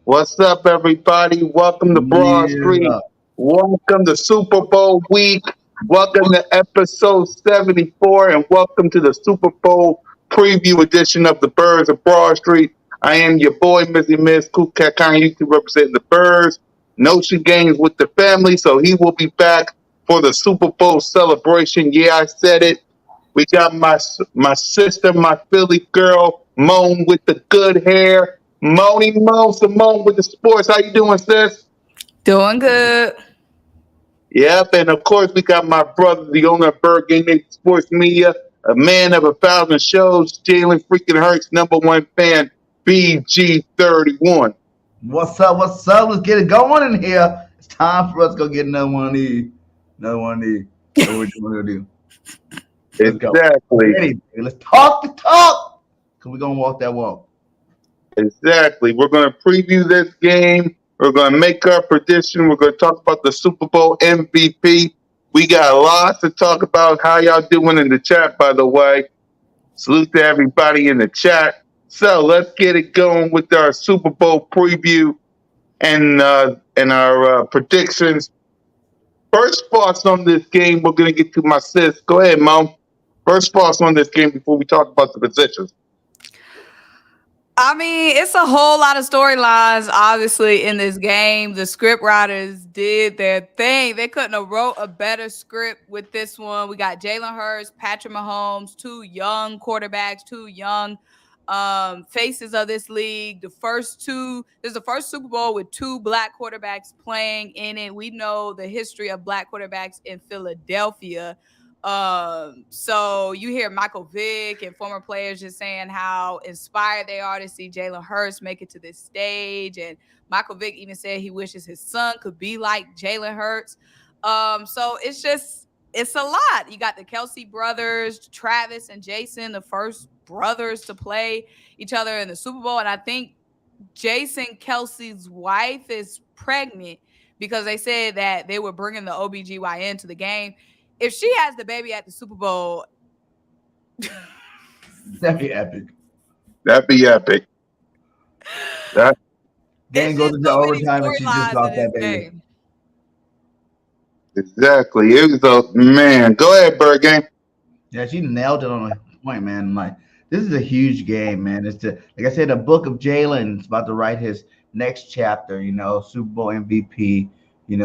What's up, everybody? Welcome to Broad Street. Welcome to Super Bowl week. Welcome to episode 74, and welcome to the Super Bowl preview edition of the Birds of Broad Street. I am your boy, Mizzy Miz, Cool Cat Kanye, used to represent the Birds. Notion Games with the family, so he will be back for the Super Bowl celebration. Yeah, I said it. We got my sister, my Philly girl, Moan with the good hair. Simone with the sports. How you doing, sis? Doing good. Yep, and of course we got my brother, the owner of BIRDGANG Sports Media, a man of 1,000 shows, Jalen freaking Hurts, #1 fan, BG31. What's up? Let's get it going in here. It's time for us to go get another one of these. What we're gonna do. Exactly. Let's talk the talk, because we're gonna walk that walk. Exactly. We're going to preview this game. We're going to make our prediction. We're going to talk about the Super Bowl MVP. We got lots to talk about. How y'all doing in the chat, by the way? Salute to everybody in the chat. So let's get it going with our Super Bowl preview and our predictions. First thoughts on this game. We're going to get to my sis. Go ahead, Mom. First thoughts on this game before we talk about the positions. I mean, it's a whole lot of storylines, obviously, in this game. The script writers did their thing. They couldn't have wrote a better script with this one. We got Jalen Hurts, Patrick Mahomes, two young quarterbacks, two young faces of this league. This is the first Super Bowl with two black quarterbacks playing in it. We know the history of black quarterbacks in Philadelphia. So you hear Michael Vick and former players just saying how inspired they are to see Jalen Hurts make it to this stage. And Michael Vick even said he wishes his son could be like Jalen Hurts. So it's a lot. You got the Kelsey brothers, Travis and Jason, the first brothers to play each other in the Super Bowl. And I think Jason Kelsey's wife is pregnant because they said that they were bringing the OBGYN to the game. If she has the baby at the Super Bowl, that'd be epic. That game goes into overtime and she just lost that baby. Game. Exactly. It was a man. Go ahead, BIRDGANG. Yeah, she nailed it on a point, man. Like, this is a huge game, man. Like I said, the book of Jalen is about to write his next chapter. Super Bowl MVP.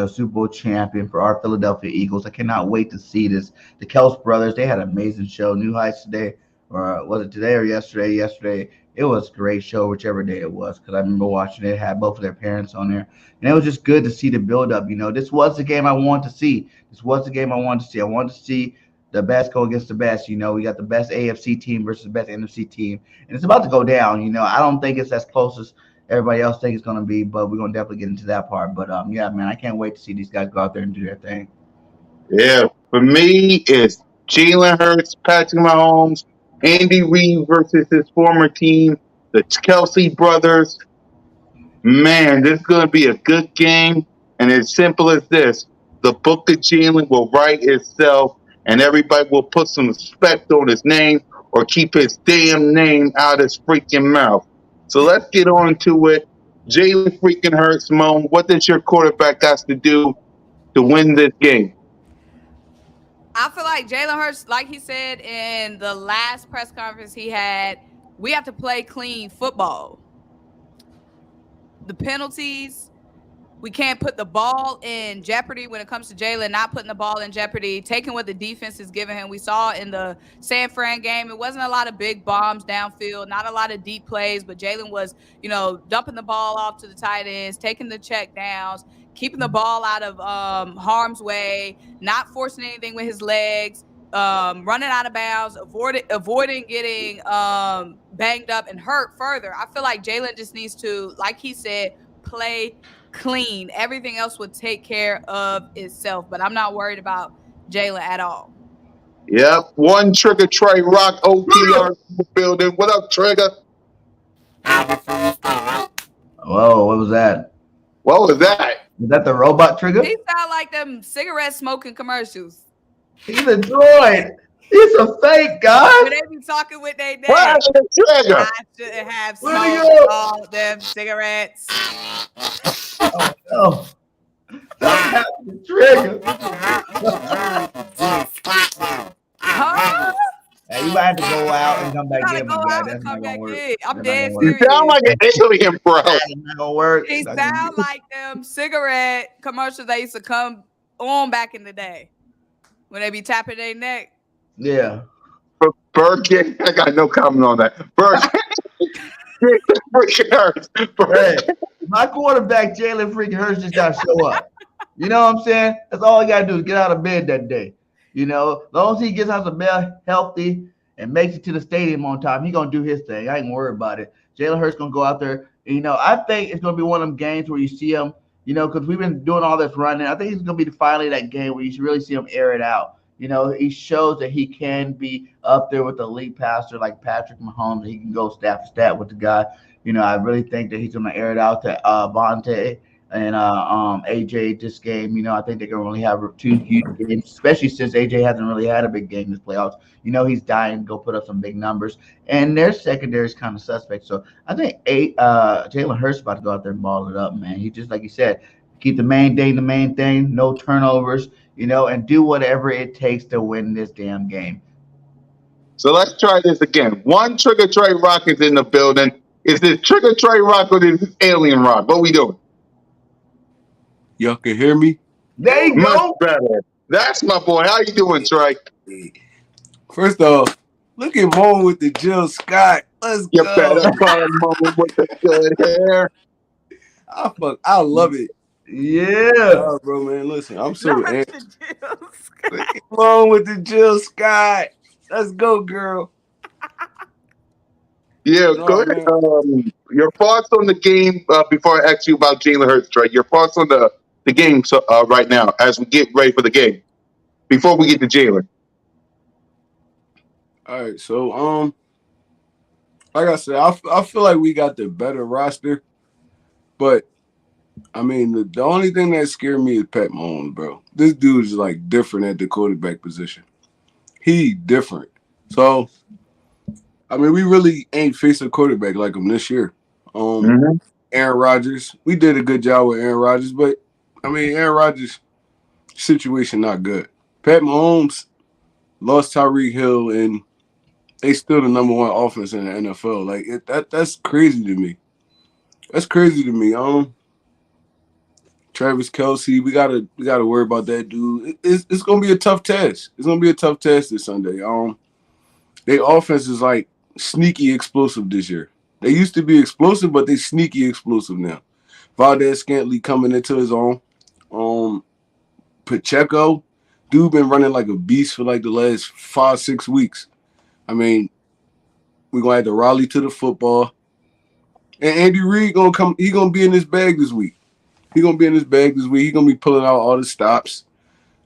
Super Bowl champion for our Philadelphia Eagles. I cannot wait to see this. The Kels brothers, they had an amazing show. New Heights today, or was it today or yesterday? Yesterday. It was a great show, whichever day it was, because I remember watching it. It had both of their parents on there. And it was just good to see the build-up. This was the game I wanted to see. I wanted to see the best go against the best. We got the best AFC team versus the best NFC team. And it's about to go down. I don't think it's as close as everybody else thinks it's going to be, but we're going to definitely get into that part. But, yeah, man, I can't wait to see these guys go out there and do their thing. Yeah, for me, it's Jalen Hurts, Patrick Mahomes, Andy Reid versus his former team, the Kelsey brothers. Man, this is going to be a good game, and as simple as this, the book of Jalen will write itself, and everybody will put some respect on his name or keep his damn name out his freaking mouth. So let's get on to it. Jalen freaking Hurts, Moan, what does your quarterback got to do to win this game? I feel like Jalen Hurts, like he said in the last press conference he had, we have to play clean football. The penalties, we can't put the ball in jeopardy when it comes to Jalen, not putting the ball in jeopardy, taking what the defense is giving him. We saw in the San Fran game, it wasn't a lot of big bombs downfield, not a lot of deep plays, but Jalen was, dumping the ball off to the tight ends, taking the check downs, keeping the ball out of harm's way, not forcing anything with his legs, running out of bounds, avoiding getting banged up and hurt further. I feel like Jalen just needs to, like he said, play clean. Everything else would take care of itself. But I'm not worried about Jalen at all. Yep. One Trigger Trey Rock OTR building. What up, Trigger? Whoa, what was that? What was that? Is that the robot Trigger? He sound like them cigarette smoking commercials. He's a droid. He's a fake, guys. When they be talking with their dad. What happened to Trigger? I shouldn't have smoked all them cigarettes. Oh, no. What happened to Trigger? Huh? Hey, you might have to go out and come back Gotta in. go my guy. out That's and not come gonna back work. in. I'm That's not dead gonna work. You sound like an alien, bro. That's not gonna work. He That's not gonna sound work. like them cigarette commercials that used to come on back in the day when they be tapping their neck. Yeah. BIRDGANG, I got no comment on that. BIRDGANG freaking hurts. Hey, my quarterback, Jalen freaking Hurts, just gotta show up. You know what I'm saying? That's all he gotta do is get out of bed that day. You know, as long as he gets out of bed healthy and makes it to the stadium on time, he gonna do his thing. I ain't worried about it. Jalen Hurts gonna go out there. And, you know, I think it's gonna be one of them games where you see him. You know, because we've been doing all this running. I think he's gonna be finally that game where you really see him air it out. You know, he shows that he can be up there with the elite passer like Patrick Mahomes. He can go stat for stat with the guy. You know, I really think that he's going to air it out to Vontae and AJ this game. You know, I think they're going to really have two huge games, especially since AJ hasn't really had a big game this playoffs. You know, he's dying to go put up some big numbers. And their secondary is kind of suspect. So I think Jalen Hurts about to go out there and ball it up, man. He just, like you said, keep the main thing, no turnovers, you know, and do whatever it takes to win this damn game. So let's try this again. One Trigger Trey Rock is in the building. Is this Trigger Trey Rock or this Alien Rock? What we doing? Y'all can hear me? There you Much go. better. That's my boy. How you doing, Trey? First off, look at Moan with the Jill Scott. Let's You go. better call him mama with the good hair. I love it. Yeah. Oh, bro, man, listen, I'm so amped. Moan with the Jill Scott. Let's go, girl. Yeah, No, good. man. Your thoughts on the game before I ask you about Jalen Hurts, Trey? Your thoughts on the game right now as we get ready for the game before we get to Jalen. All right, so like I said, I feel like we got the better roster, but I mean the only thing that scared me is Pat Mahomes, bro. This dude is like different at the quarterback position. He different. So I mean, we really ain't faced a quarterback like him this year. Aaron Rodgers, we did a good job with Aaron Rodgers, but I mean, Aaron Rodgers' situation not good. Pat Mahomes lost Tyreek Hill, and they still the number one offense in the NFL. Like that's crazy to me. That's crazy to me. Travis Kelce, we gotta worry about that dude. It's gonna be a tough test. It's gonna be a tough test this Sunday. Their offense is like sneaky explosive this year. They used to be explosive, but they sneaky explosive now. Valdez-Scantling coming into his own. Pacheco, dude been running like a beast for like the last 5-6 weeks. I mean, we're gonna have to rally to the football. And Andy Reid gonna come, he gonna be in his bag this week. He gonna be pulling out all the stops.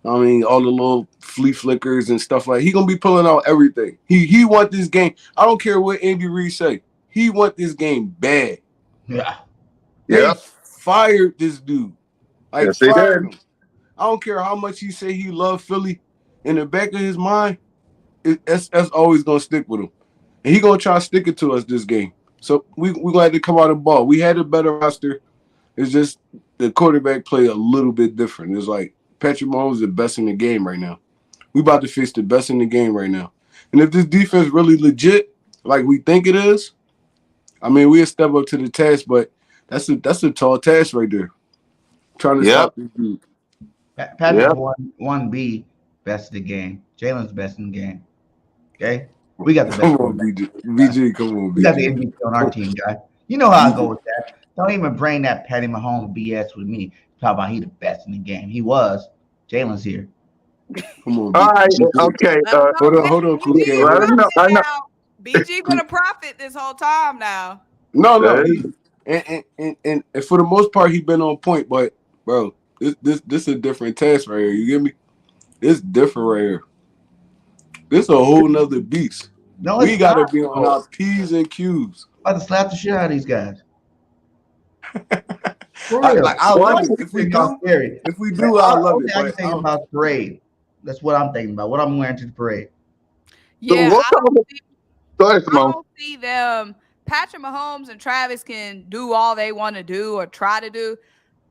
I mean, all the little flea flickers and stuff like that. He gonna be pulling out everything. He want this game. I don't care what Andy Reid say. He want this game bad. Yeah. They fired this dude. Like, Yes, they fired did. him. I don't care how much he say he loved Philly. In the back of his mind, that's always gonna stick with him. And he gonna try to stick it to us this game. So we gonna have to come out of the ball. We had a better roster. It's just the quarterback play a little bit different. It's like Patrick Mahomes is the best in the game right now. We about to face the best in the game right now. And if this defense really legit, like we think it is, I mean, we'll step up to the task, but that's a tall task right there. Trying to stop this dude. Patrick's 1B best in the game. Jalen's best in the game. Okay? We got the best. Come on, BG. Come on, BG. We got the MVP on our team, guy. You know how I go with that. Don't even bring that Patty Mahomes BS with me. Talk about he the best in the game. He was. Jalen's here. Come on, All right. BG. Okay. Let him know. Hold on, He Cool being Gang. a Let Hold him on. know. prophet I know. now. BG been a prophet this whole time now. No. Hey, And for the most part, he been on point. But bro, this a different test right here. You get me? It's different right here. This a whole nother beast. No, We it's not. gotta be on Bro. our P's and Q's. I'm about to slap the shit out of these guys. For real. I what? love it. If we Y'all do, scary. I The love only it. thing I can But think about parade. That's what I'm thinking about. What I'm wearing to the parade. So Yeah, we'll talk about. Go ahead, I Simone. don't see them. Patrick Mahomes and Travis can do all they want to do or try to do.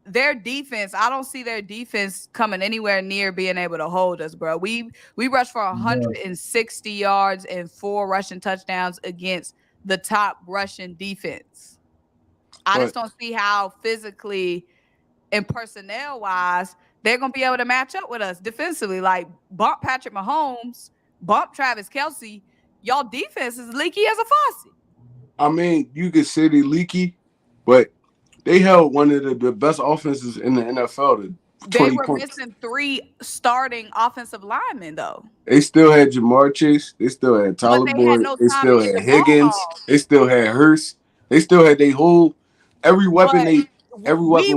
Their defense, I don't see their defense coming anywhere near being able to hold us, bro. We rushed for Yeah. 160 yards and 4 rushing touchdowns against the top Russian defense. I just but don't see how physically and personnel wise they're gonna be able to match up with us defensively. Like bump Patrick Mahomes, bump Travis Kelsey. Y'all defense is leaky as a faucet. I mean, you could say they leaky, but they held one of the best offenses in the NFL to They 20 were points. missing 3 starting offensive linemen though. They still had Jamar Chase. They still had But Tyler they had Boyd. no They time still to get had the ball Higgins. off. They still had Hurst. They still had their whole But every we weapon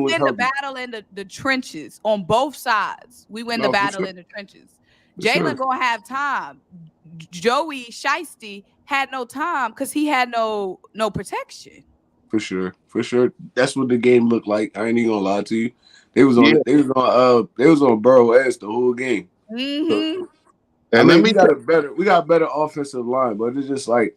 was win the healthy. battle in the trenches on both sides. We win the No, for battle sure. in the trenches. For Jalen sure. gonna have time. Joey Shiesty had no time because he had no protection. For sure. For sure. That's what the game looked like. I ain't even gonna lie to you. They was Yeah. on they was on Burrow ass the whole game. So, Mm-hmm. I And let mean, me. we got better offensive line, but it's just like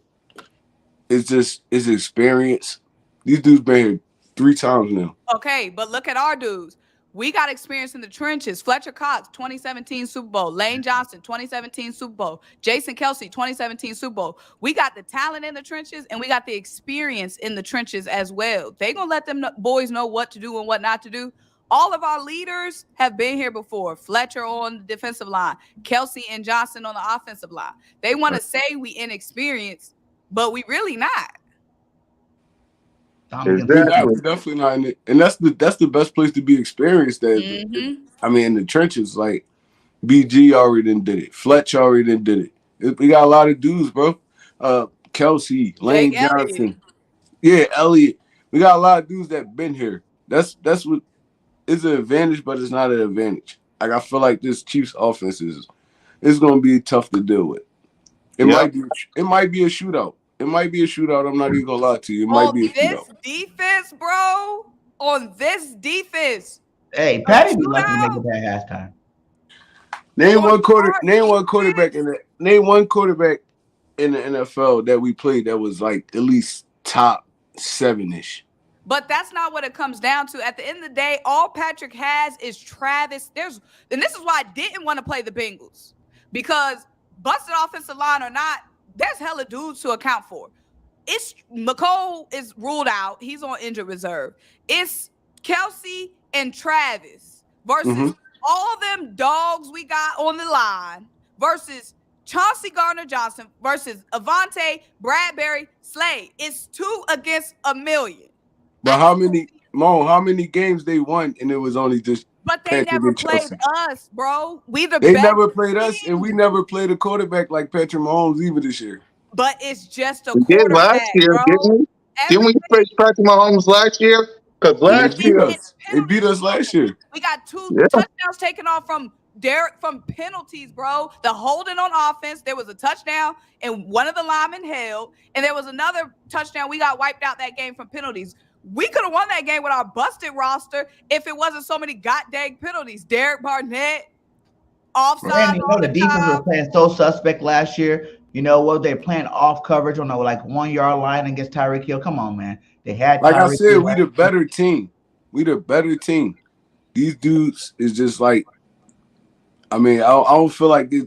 it's experience. These dudes been here 3 times now. Okay, but look at our dudes. We got experience in the trenches. Fletcher Cox, 2017 Super Bowl. Lane Johnson, 2017 Super Bowl. Jason Kelsey, 2017 Super Bowl. We got the talent in the trenches and we got the experience in the trenches as well. They gonna let them boys know what to do and what not to do. All of our leaders have been here before. Fletcher on the defensive line, Kelsey and Johnson on the offensive line. They want to say we inexperienced, but we really not. Dominican We Sue. not Exactly. we definitely not in it. And that's the best place to be experienced at. Mm-hmm. I mean in the trenches, like BG already did it. Fletch already did it. We got a lot of dudes, bro. Kelsey, Jake Lane Elliott. Johnson. Yeah, Elliott. We got a lot of dudes that been here. That's what is an advantage, but it's not an advantage. Like I feel like this Chiefs offense is gonna be tough to deal with. It Yep. might be it might be a shootout. It might be a shootout. I'm not even gonna lie to you. It might On be a shootout. this defense, bro. On this defense, Hey, a Patty be lucky to make shootout it past halftime. on our Name one quarterback defense. in the NFL that we played that was like at least top 7-ish. But that's not what it comes down to. At the end of the day, all Patrick has is Travis. And this is why I didn't want to play the Bengals. Because busted offensive line or not, there's hella dudes to account for. It's McCole is ruled out. He's on injured reserve. It's Kelsey and Travis versus Mm-hmm. all them dogs we got on the line versus Chauncey Gardner-Johnson versus Avante, Bradbury, Slade. It's 2 against a million. But how many games they won and it was only just But they Patrick never and played Chelsea. us, bro. We the They best never played us, and team. we never played a quarterback like Patrick Mahomes either this year. But it's just a We did last quarterback, year, didn't bro. we? Didn't we Everything. face Patrick Mahomes last year? Because We And they last did beat year, in us. They beat penalties. us last year. We got 2 yeah, touchdowns taken off from Derek from penalties, bro. The holding on offense. There was a touchdown and one of the linemen held, and there was another touchdown. We got wiped out that game from penalties. We could have won that game with our busted roster if it wasn't so many goddamn penalties. Derek Barnett, offsides And you know all the the defense was time. playing so suspect last year. You know what? They're playing off coverage on the like 1 yard line against Tyreek Hill. Come on, man. They had Like I Tyreek said, Hill. we the better team. We the better team. These dudes is just like, I mean, I don't feel like this.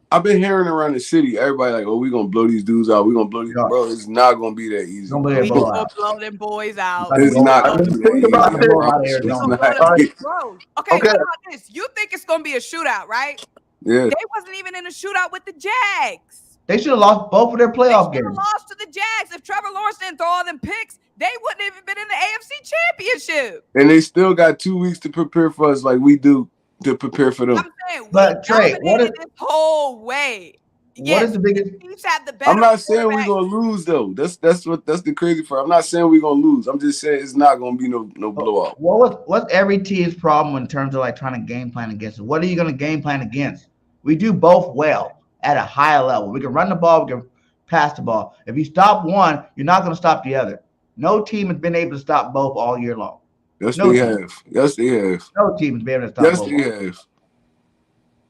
I've been hearing around the city, everybody like, oh, we gonna blow these dudes out. We gonna blow these, bro. It's not gonna be that easy, Don't bro. believe it, We blow gonna out. blow them boys out. About to It's roll not I out. gonna mean, be that think easy. about About I to roll this. out of promise We you, it's gonna Arizona. blow not. them All right, bro. Okay, okay, what about this? You think it's gonna be a shootout, right? Yeah, They wasn't even in a shootout with the Jags. They should have lost both of their They playoff should have games. lost to the Jags. If Trevor Lawrence didn't throw all them picks, they wouldn't have even been in the AFC Championship. and they still got 2 weeks to prepare for us, like we do to prepare for them. I'm saying we But Trey, dominated this whole way. what is Yes, the biggest? the Chiefs have the better I'm not saying we're quarterback. gonna lose though. That's the crazy part. I'm not saying we're gonna lose. I'm just saying it's not gonna be no blowout. What's every team's problem in terms of like trying to game plan against it? What are you going to game plan against? We do both well at a higher level. We can run the ball, we can pass the ball. If you stop one, you're not going to stop the other. No team has been able to stop both all year long. Yes, No they team. have. Yes, they have. No team has been able to stop Yes, both. they have.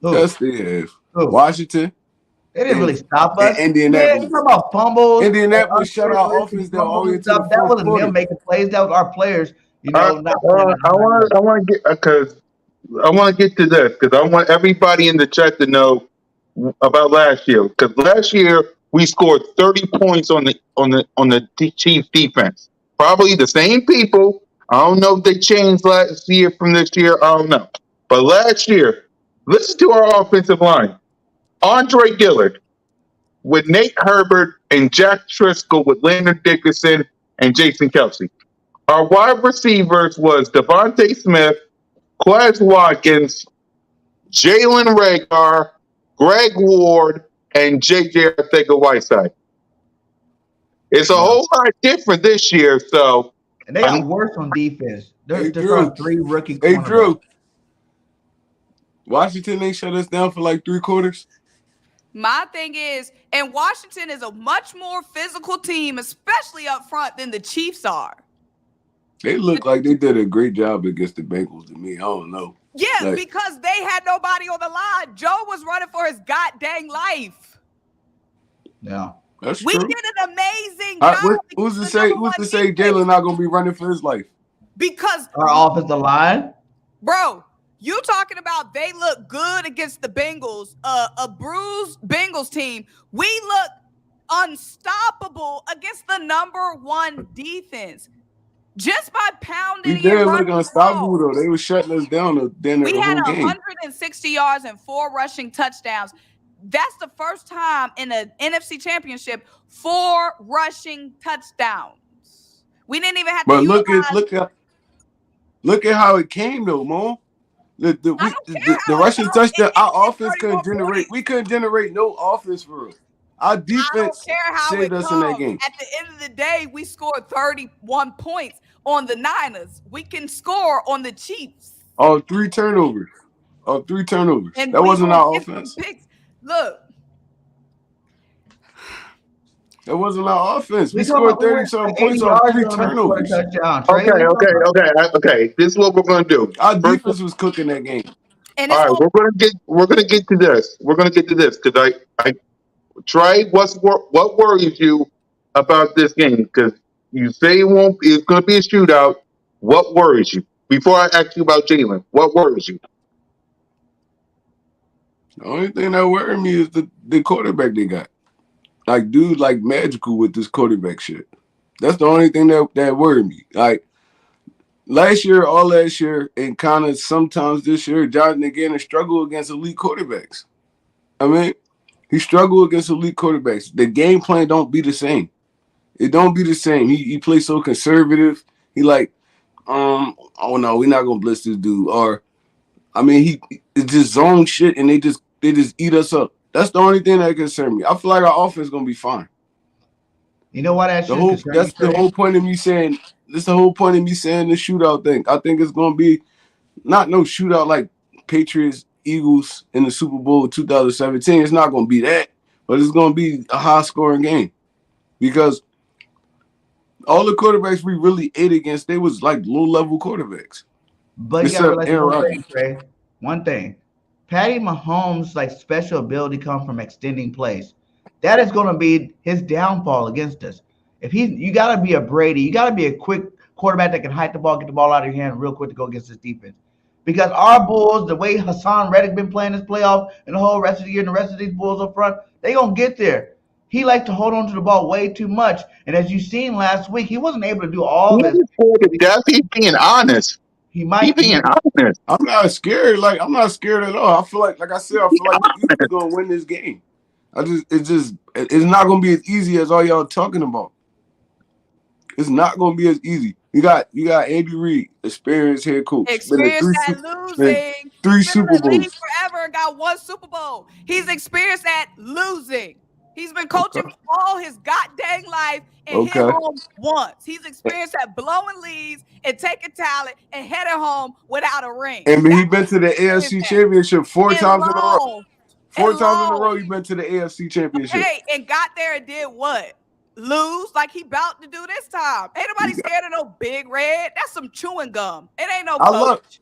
Who? Yes, they have. Who? Washington. They didn't really stop And us. Yeah, Indianapolis. you talking about fumbles, Indianapolis shut our offense down all the way to the stuff. That fourth wasn't quarter. them making plays. That was our players, I not playing at a high level. want to get because I want to get to this because I want everybody in the chat to know about last year. Because last year we scored 30 points on the Chiefs defense. Probably the same people. I don't know if they changed last year from this year. I don't know. But last year, listen to our offensive line: Andre Dillard with Nate Herbert and Jack Triscoll with Leonard Dickerson and Jason Kelsey. Our wide receivers was Devontae Smith, Quez Watkins, Jalen Rager, Greg Ward, and J.J. Arcega-Whiteside. It's a whole lot different this year, so. And they got worse on defense. They're throwing 3 rookie cornerbacks. Hey, Drew. Washington ain't shut us down for like 3 quarters. My thing is, and Washington is a much more physical team, especially up front, than the Chiefs are. They look like they did a great job against the Bengals to me. I don't know. Yeah, because they had nobody on the line. Joe was running for his goddamn life. Yeah. That's we true. did an amazing job. Who's to say Jalen not gonna be running for his life? Because our offensive line, bro, you talking about they look good against the Bengals, a bruised Bengals team. We look unstoppable against the #1 defense. Just by pounding. We did look unstoppable though. They were shutting us down the whole game. We had 160 yards and 4 rushing touchdowns. That's the first time in the NFC Championship 4 rushing touchdowns. We didn't even have to. But look at how it came though, Mo. The rushing touchdown. Our offense couldn't generate. We couldn't generate no offense for us. Our defense saved us in that game. At the end of the day, we scored 31 points on the Niners. We can score on the Chiefs. 3 turnovers. 3 turnovers. And that wasn't our offense. Look. That wasn't our offense. We scored 30-something points on 3 turnovers. Okay. This is what we're gonna do. Our defense was cooking that game. All right, we're gonna get to this. We're gonna get to this because Trey, what worries you about this game? Because you say it's gonna be a shootout. What worries you? Before I ask you about Jalen, what worries you? The only thing that worried me is the quarterback they got. Like, dude, like magical with this quarterback shit. That's the only thing that worried me. Like, all last year, and kind of sometimes this year, Jonathan again struggled against elite quarterbacks. I mean, he struggled against elite quarterbacks. The game plan don't be the same. It don't be the same. He plays so conservative. He like, oh no, we're not gonna blitz this dude. Or, I mean, it's just zone shit, and they just eat us up. That's the only thing that concerns me. I feel like our offense is gonna be fine. You know what? That's the whole point of me saying. This is the whole point of me saying the shootout thing. I think it's gonna be not no shootout like Patriots, Eagles in the Super Bowl 2017. It's not gonna be that, but it's gonna be a high scoring game because all the quarterbacks we really ate against, they was like low level quarterbacks. But you gotta realize one thing. Patty Mahomes' like special ability comes from extending plays. That is going to be his downfall against us. You got to be a Brady. You got to be a quick quarterback that can hide the ball, get the ball out of your hand real quick to go against this defense. Because our Bulls, the way Hassan Reddick been playing this playoff and the whole rest of the year, and the rest of these Bulls up front, they gonna get there. He likes to hold on to the ball way too much, and as you seen last week, he wasn't able to do all this. He's being honest. He might be being honest. I'm not scared. Like, I'm not scared at all. I feel like I said, we're gonna win this game. It's not gonna be as easy as all y'all talking about. It's not gonna be as easy. You got Andy Reid, experienced head coach. Experienced at been losing. three He's been in Super the league Bowls. forever and got 1 Super Bowl. He's experienced at losing. He's been coaching Okay. all his goddamn life and hit Okay. home once. He's experienced at blowing leads and taking talent and heading home without a ring. And he been to the AFC Championship 4 times in a row. 4 times in a row, he been to the AFC Championship. Hey, and got there and did what? Lose like he about to do this time. Ain't nobody scared of no Big Red. That's some chewing gum. It ain't no coach.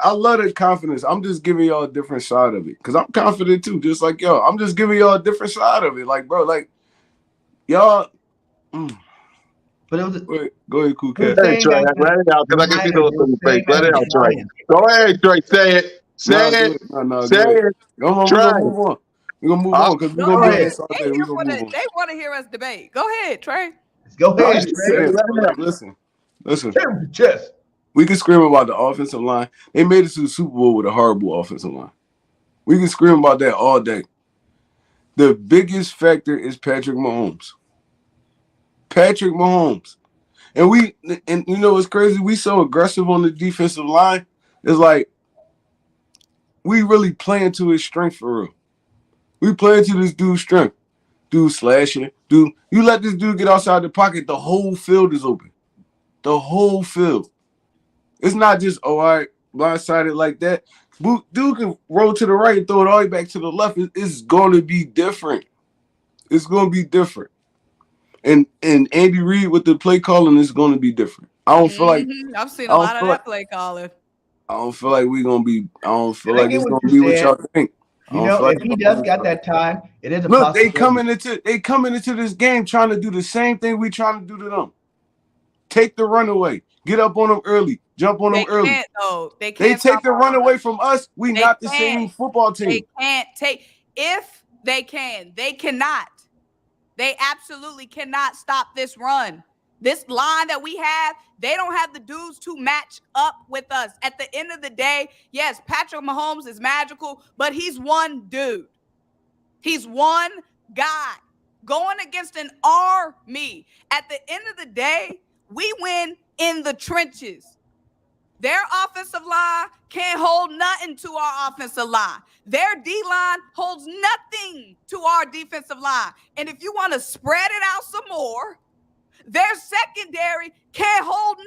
I love the confidence. I'm just giving y'all a different side of it. Because I'm confident too, just like y'all. I'm just giving y'all a different side of it. Like, bro, like, y'all. But it was Go ahead, Cool Cat. Hey, Trey, let it out because I can see the look on your face. Let it out, Trey. Go ahead, Trey. Say it. Say it. Say it. Come on, we're going to move on. We're going to move on because we're going to be this all day. We're going to move on. They want to hear us debate. Go ahead, Trey. Go ahead, Trey. Listen. Chest. We can scream about the offensive line. They made it to the Super Bowl with a horrible offensive line. We can scream about that all day. The biggest factor is Patrick Mahomes. Patrick Mahomes. And you know what's crazy? We so aggressive on the defensive line. It's like we really playing to his strength for real. We playing to this dude's strength. Dude slashing. Dude, you let this dude get outside the pocket, the whole field is open. The whole field. It's not just, all right, blindsided like that. Dude can roll to the right and throw it all the way back to the left. It's going to be different. It's going to be different. And Andy Reid with the play calling is going to be different. I don't feel like I've seen a lot of that play calling. I don't feel like we're gonna be. I don't feel like it's gonna be what y'all think. You know, if he does got that time, it is a look. possibility. They coming into this game trying to do the same thing we trying to do to them. Take the runaway. Get up on them early. Jump on them early. They can't. They take the runaway from us. We not the same football team. They can't take. If they can, they cannot. They absolutely cannot stop this run. This line that we have, they don't have the dudes to match up with us. At the end of the day, yes, Patrick Mahomes is magical, but he's one dude. He's one guy going against an army. At the end of the day, we win in the trenches. Their offensive line can't hold nothing to our offensive line. Their D-line holds nothing to our defensive line. And if you want to spread it out some more, their secondary can't hold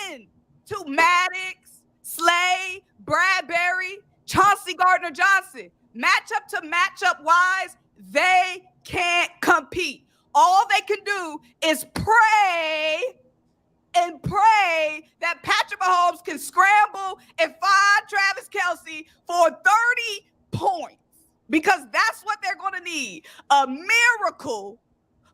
nothing to Maddox, Slay, Bradbury, Chauncey Gardner-Johnson. Matchup to matchup wise, they can't compete. All they can do is pray that Patrick Mahomes can scramble and find Travis Kelce for 30 points because that's what they're going to need. A miracle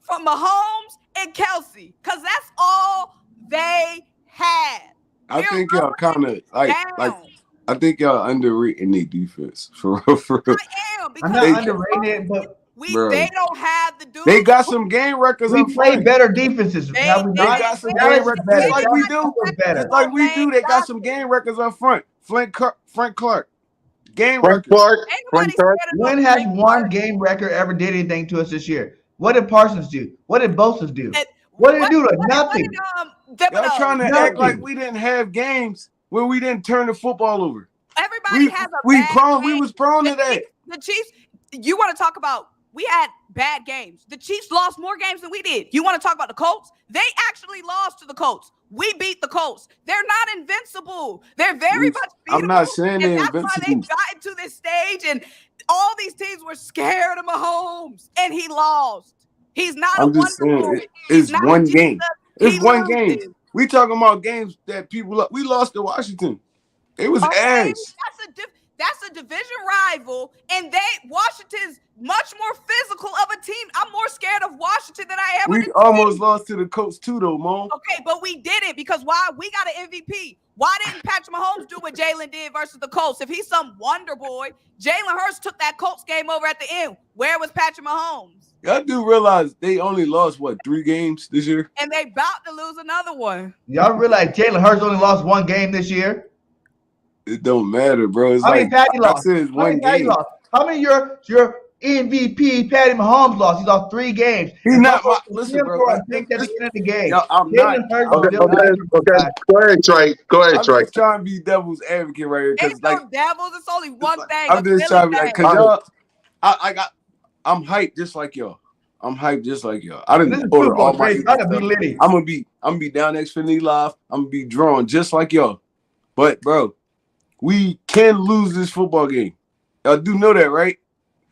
from Mahomes and Kelce because that's all they had. I think y'all kind of like I think y'all underrating their defense for real. I am because I'm not underrating it, but they don't have the dudes. They got some game records. We play better defenses. They got some game records. Just like we do. Just like we do. They got some game records up front. Frank Clark. Game records. When has one game record ever did anything to us this year? What did Parsons do? What did B.O.B.S do? What did he do? Nothing. Y'all trying to act like we didn't have games when we didn't turn the football over. Everybody has a bad game. We was prone to that. The Chiefs, you want to talk about, we had bad games. The Chiefs lost more games than we did. You want to talk about the Colts? They actually lost to the Colts. We beat the Colts. They're not invincible. They're very much beatable. I'm not saying they're invincible. That's why they've gotten to this stage, and all these teams were scared of Mahomes, and he lost. He's not I'm just saying, it's one game. It's one game. We talking about games that we lost to Washington. It was ass. That's a division rival, and Washington's much more physical of a team. I'm more scared of Washington than I am. We almost lost to the Colts too, though, Mom. Okay, but we didn't because why? We got an MVP. Why didn't Patrick Mahomes do what Jalen did versus the Colts? If he's some wonder boy, Jalen Hurts took that Colts game over at the end. Where was Patrick Mahomes? Y'all do realize they only lost, 3 games this year? And they about to lose another one. Y'all realize Jalen Hurts only lost 1 game this year? It don't matter, bro. It's How many Patty lost? One game. How many your MVP Patty Mahomes lost. He's lost 3 games. He's And not folks my will listen, him bro. for Like a pick at the end of the game. yo, I'm Jalen Hurts Okay, is still okay, miserable, okay. guys. Go ahead, Trey. Go ahead, I'm Trey. just trying to be devil's advocate right here, Ain't because no devils. It's only one thing. I'm A just Philly trying to be like, thing. cause y'all, I'm hyped just like y'all. I'm hyped just like y'all. I This didn't is order Super all Bowl, my Trey. Eagles Try to be stuff. litty. I'm gonna be down next Xfinity Live. I'm gonna be drawn just like y'all. But bro, we can lose this football game. Y'all do know that, right?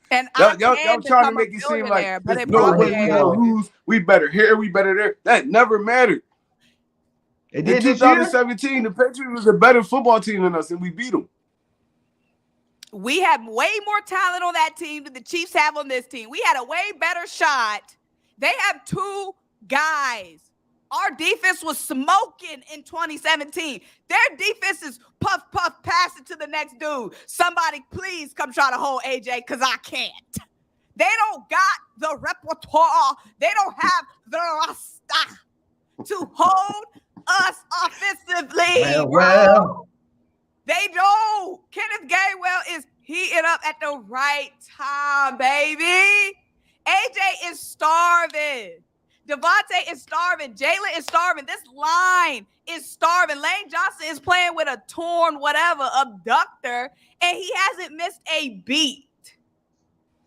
And I Y'all can trying to become a make it seem like billionaire, but there's it no I probably way hate we ain't gonna y'all. happening. lose. We better here, we better there. That never mattered. It In did this year. 2017, the Patriots was a better football team than us, and we beat them. We had way more talent on that team than the Chiefs have on this team. We had a way better shot. They have 2 guys. Our defense was smoking in 2017. Their defense is puff, pass it to the next dude. Somebody please come try to hold AJ, because I can't. They don't got the repertoire. They don't have the roster to hold us offensively, bro. They don't. Kenneth Gainwell is heating up at the right time, baby. AJ is starving. Devontae is starving. Jalen is starving. This line is starving. Lane Johnson is playing with a torn abductor, and he hasn't missed a beat.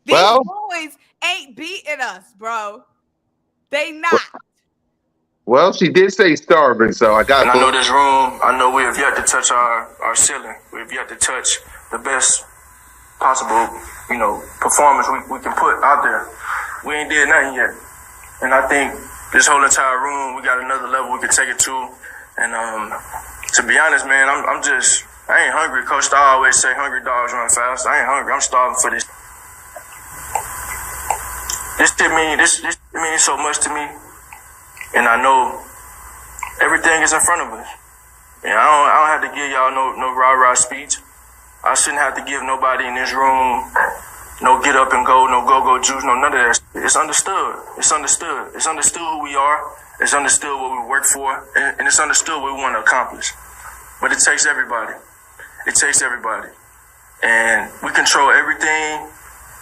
These boys ain't beating us, bro. They not. Well, she did say starving, so I got. And I know this room, I know we have yet to touch our ceiling. We have yet to touch the best possible, performance we can put out there. We ain't did nothing yet. And I think this whole entire room, we got another level we can take it to. And to be honest, man, I ain't hungry. Coach Star always say hungry dogs run fast. I ain't hungry. I'm starving for this. This means so much to me. And I know everything is in front of us. And I don't have to give y'all no rah-rah speech. I shouldn't have to give nobody in this room no get up and go, no go-go juice, no none of that. It's understood. It's understood. It's understood who we are. It's understood what we work for. And it's understood what we want to accomplish. But it takes everybody. It takes everybody. And we control everything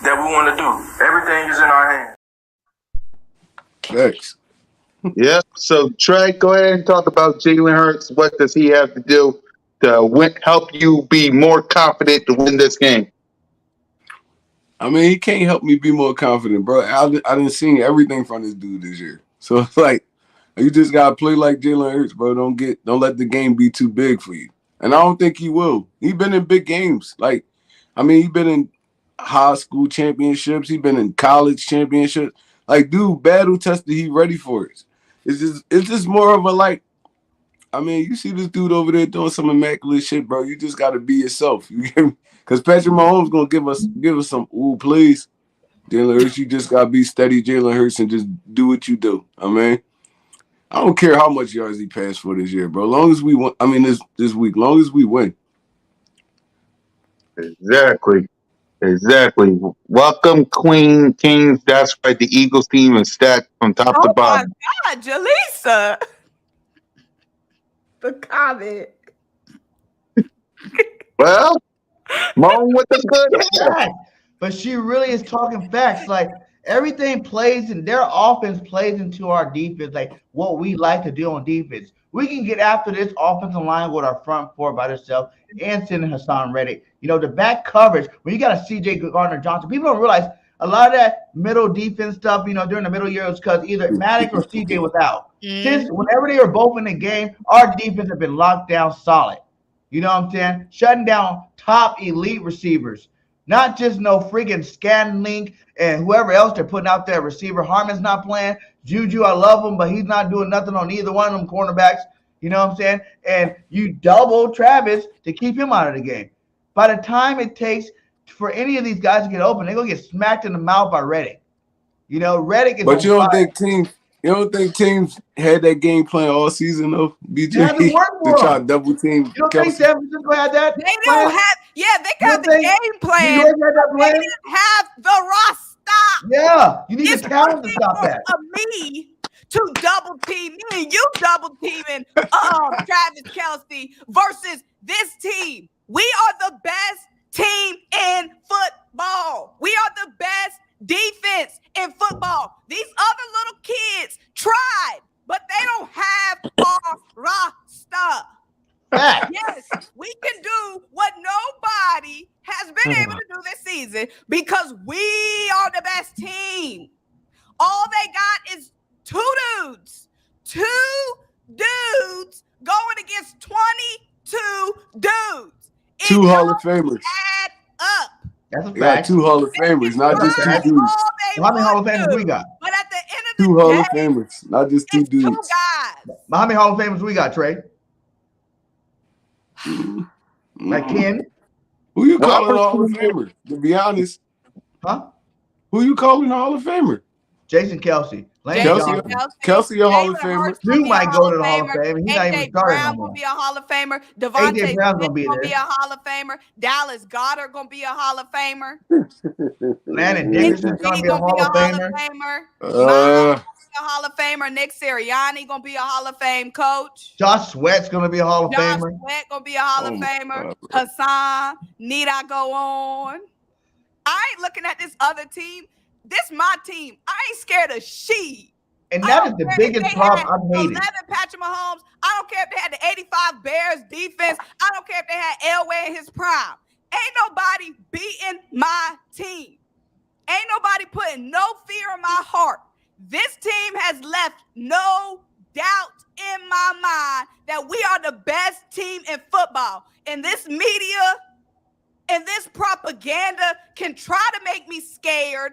that we want to do. Everything is in our hands. Thanks. Yep. So Trey, go ahead and talk about Jalen Hurts. What does he have to do to help you be more confident to win this game? I mean, he can't help me be more confident, bro. I didn't see everything from this dude this year. So it's like, you just gotta play like Jalen Hurts, bro. Don't let the game be too big for you. And I don't think he will. He's been in big games. Like, I mean, he's been in high school championships. He's been in college championships. Like, dude, battle tested. He ready for it. It's just more of a like. I mean, you see this dude over there doing some immaculate shit, bro. You just gotta be yourself. You get me? Because Patrick Mahomes gonna give us some ooh, please. Jalen Hurts, you just gotta be steady, Jalen Hurts, and just do what you do. I mean, I don't care how much yards he passed for this year, bro. Long as we win, I mean this week, long as we win. Exactly. Welcome, Queen Kings. That's right. The Eagles team is stacked from top to Oh my bottom. God, Jaleesa. The comment. Well, Moan with the good hair. Facts. But she really is talking facts. Like everything plays in their offense plays into our defense, like what we like to do on defense. We can get after this offensive line with our front four by themselves and sending Hassan Reddick. The back coverage, when you got a CJ Gardner-Johnson, people don't realize a lot of that middle defense stuff, during the middle years, because either Maddox or CJ was out. Since whenever they were both in the game, our defense have been locked down solid. You know what I'm saying? Shutting down top elite receivers. Not just no freaking Scanlink and whoever else they're putting out there. Receiver Harmon's not playing. Juju, I love him, but he's not doing nothing on either one of them cornerbacks. You know what I'm saying? And you double Travis to keep him out of the game. By the time it takes for any of these guys to get open, they're going to get smacked in the mouth by Reddick. Reddick is But on fire. you don't think teams had that game plan all season though, It hasn't BJ, worked to for try them. to double team You don't think Kelsey? San Francisco had that They plan? don't have, You they got don't the think game New plan. York had that They plan? didn't have the roster. Yeah, you need It's the talent one to thing stop that. for me to double team me and you double teaming Travis Kelsey versus this team. We are the best team in football. We are the best season because we are the best team. All they got is two dudes going against 22 dudes. Two Hall of Famers. Add up. That's a They got fact. two Hall of Famers, not just two All dudes. they How many Hall of want Famers to. we got? But at the end of Two the Hall day, of Famers, not just two it's two dudes. guys. How many Hall of Famers we got, Trey? Like Ken? Who you Well, calling a Hall of Famer? To be honest, Huh? who you calling a Hall of Famer? Jason Kelsey. Lane Kelsey, Johnson. Kelsey a Hall of Jalen Famer. Hurts gonna Drew be a might go to the Hall of Famer. Fame. He's not even AJ starting no Brown more. gonna be a Hall of Famer. Devontae AJ Brown's Smith gonna be gonna there. be a Hall of Famer. Dallas Goedert gonna be a Hall of Famer. Landon Nick Dickerson's gonna G be a gonna be Hall a of Hall of Famer. Famer. Miles gonna be a Hall of Famer. Nick Sirianni gonna be a Hall of Fame coach. Josh Sweat's gonna be a Hall of Josh Famer. Sweat gonna be a Hall of Oh my Famer. God, Hassan, need I go on? I ain't looking at this other team. This my team. I ain't scared of she. And I that don't is the care if biggest they problem had I've hated. 11 Patrick Mahomes. I don't care if they had the 85 Bears defense. I don't care if they had Elway in his prime. Ain't nobody beating my team. Ain't nobody putting no fear in my heart. This team has left no doubt in my mind that we are the best team in football. And this media and this propaganda can try to make me scared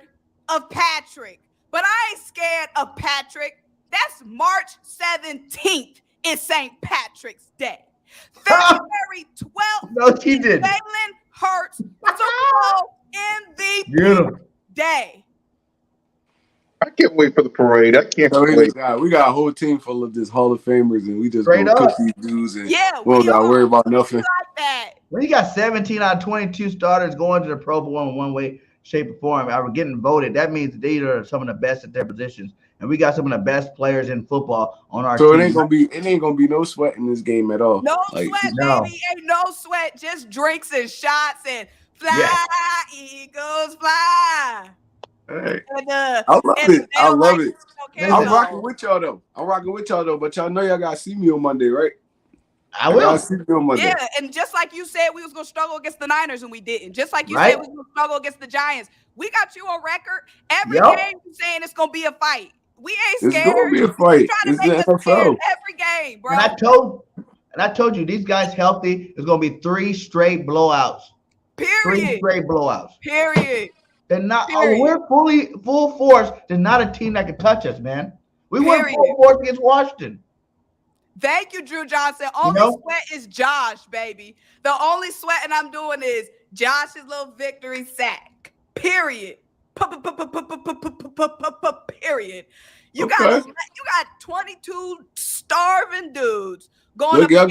of Patrick. But I ain't scared of Patrick. That's March 17th is St. Patrick's Day. February 12th No, she didn't. Jalen Hurts Super Bowl MVP Beautiful. Day. I can't wait for the parade. I can't So wait. we got a whole team full of this Hall of Famers, and we just Straight gonna cook up. these dudes, and Yeah, we don't gotta worry about We nothing. like that. When you got 17 out of 22 starters going to the Pro Bowl in one way, shape, or form, are getting voted, that means these are some of the best at their positions. And we got some of the best players in football on our So team. it ain't gonna be no sweat in this game at all. No Like, sweat, no. baby. Ain't no sweat. Just drinks and shots and fly, Yeah. Eagles, fly. hey, And, I love it. I love it. I'm rocking with y'all though. But y'all know y'all gotta see me on Monday, right? I will. Y'all see me on Monday. Yeah, and just like you said, we was gonna struggle against the Niners, and we didn't. Just like you Right. said, we was gonna struggle against the Giants. We got you on record. Every Yep. game, you saying it's gonna be a fight. We ain't It's scared. gonna be a fight. You trying It's to make the us scared NFL. every game, bro. And I told you these guys healthy. It's gonna be 3 straight blowouts. 3 Period. straight blowouts. Period. They're not. Period. We're full force. There's not a team that can touch us, man. We went Period. full force against Washington. Thank you, Drew Johnson. Only sweat is Josh, baby. The only sweating I'm doing is Josh's little victory sack. Period. Period. You got 22 starving dudes going. Look, y'all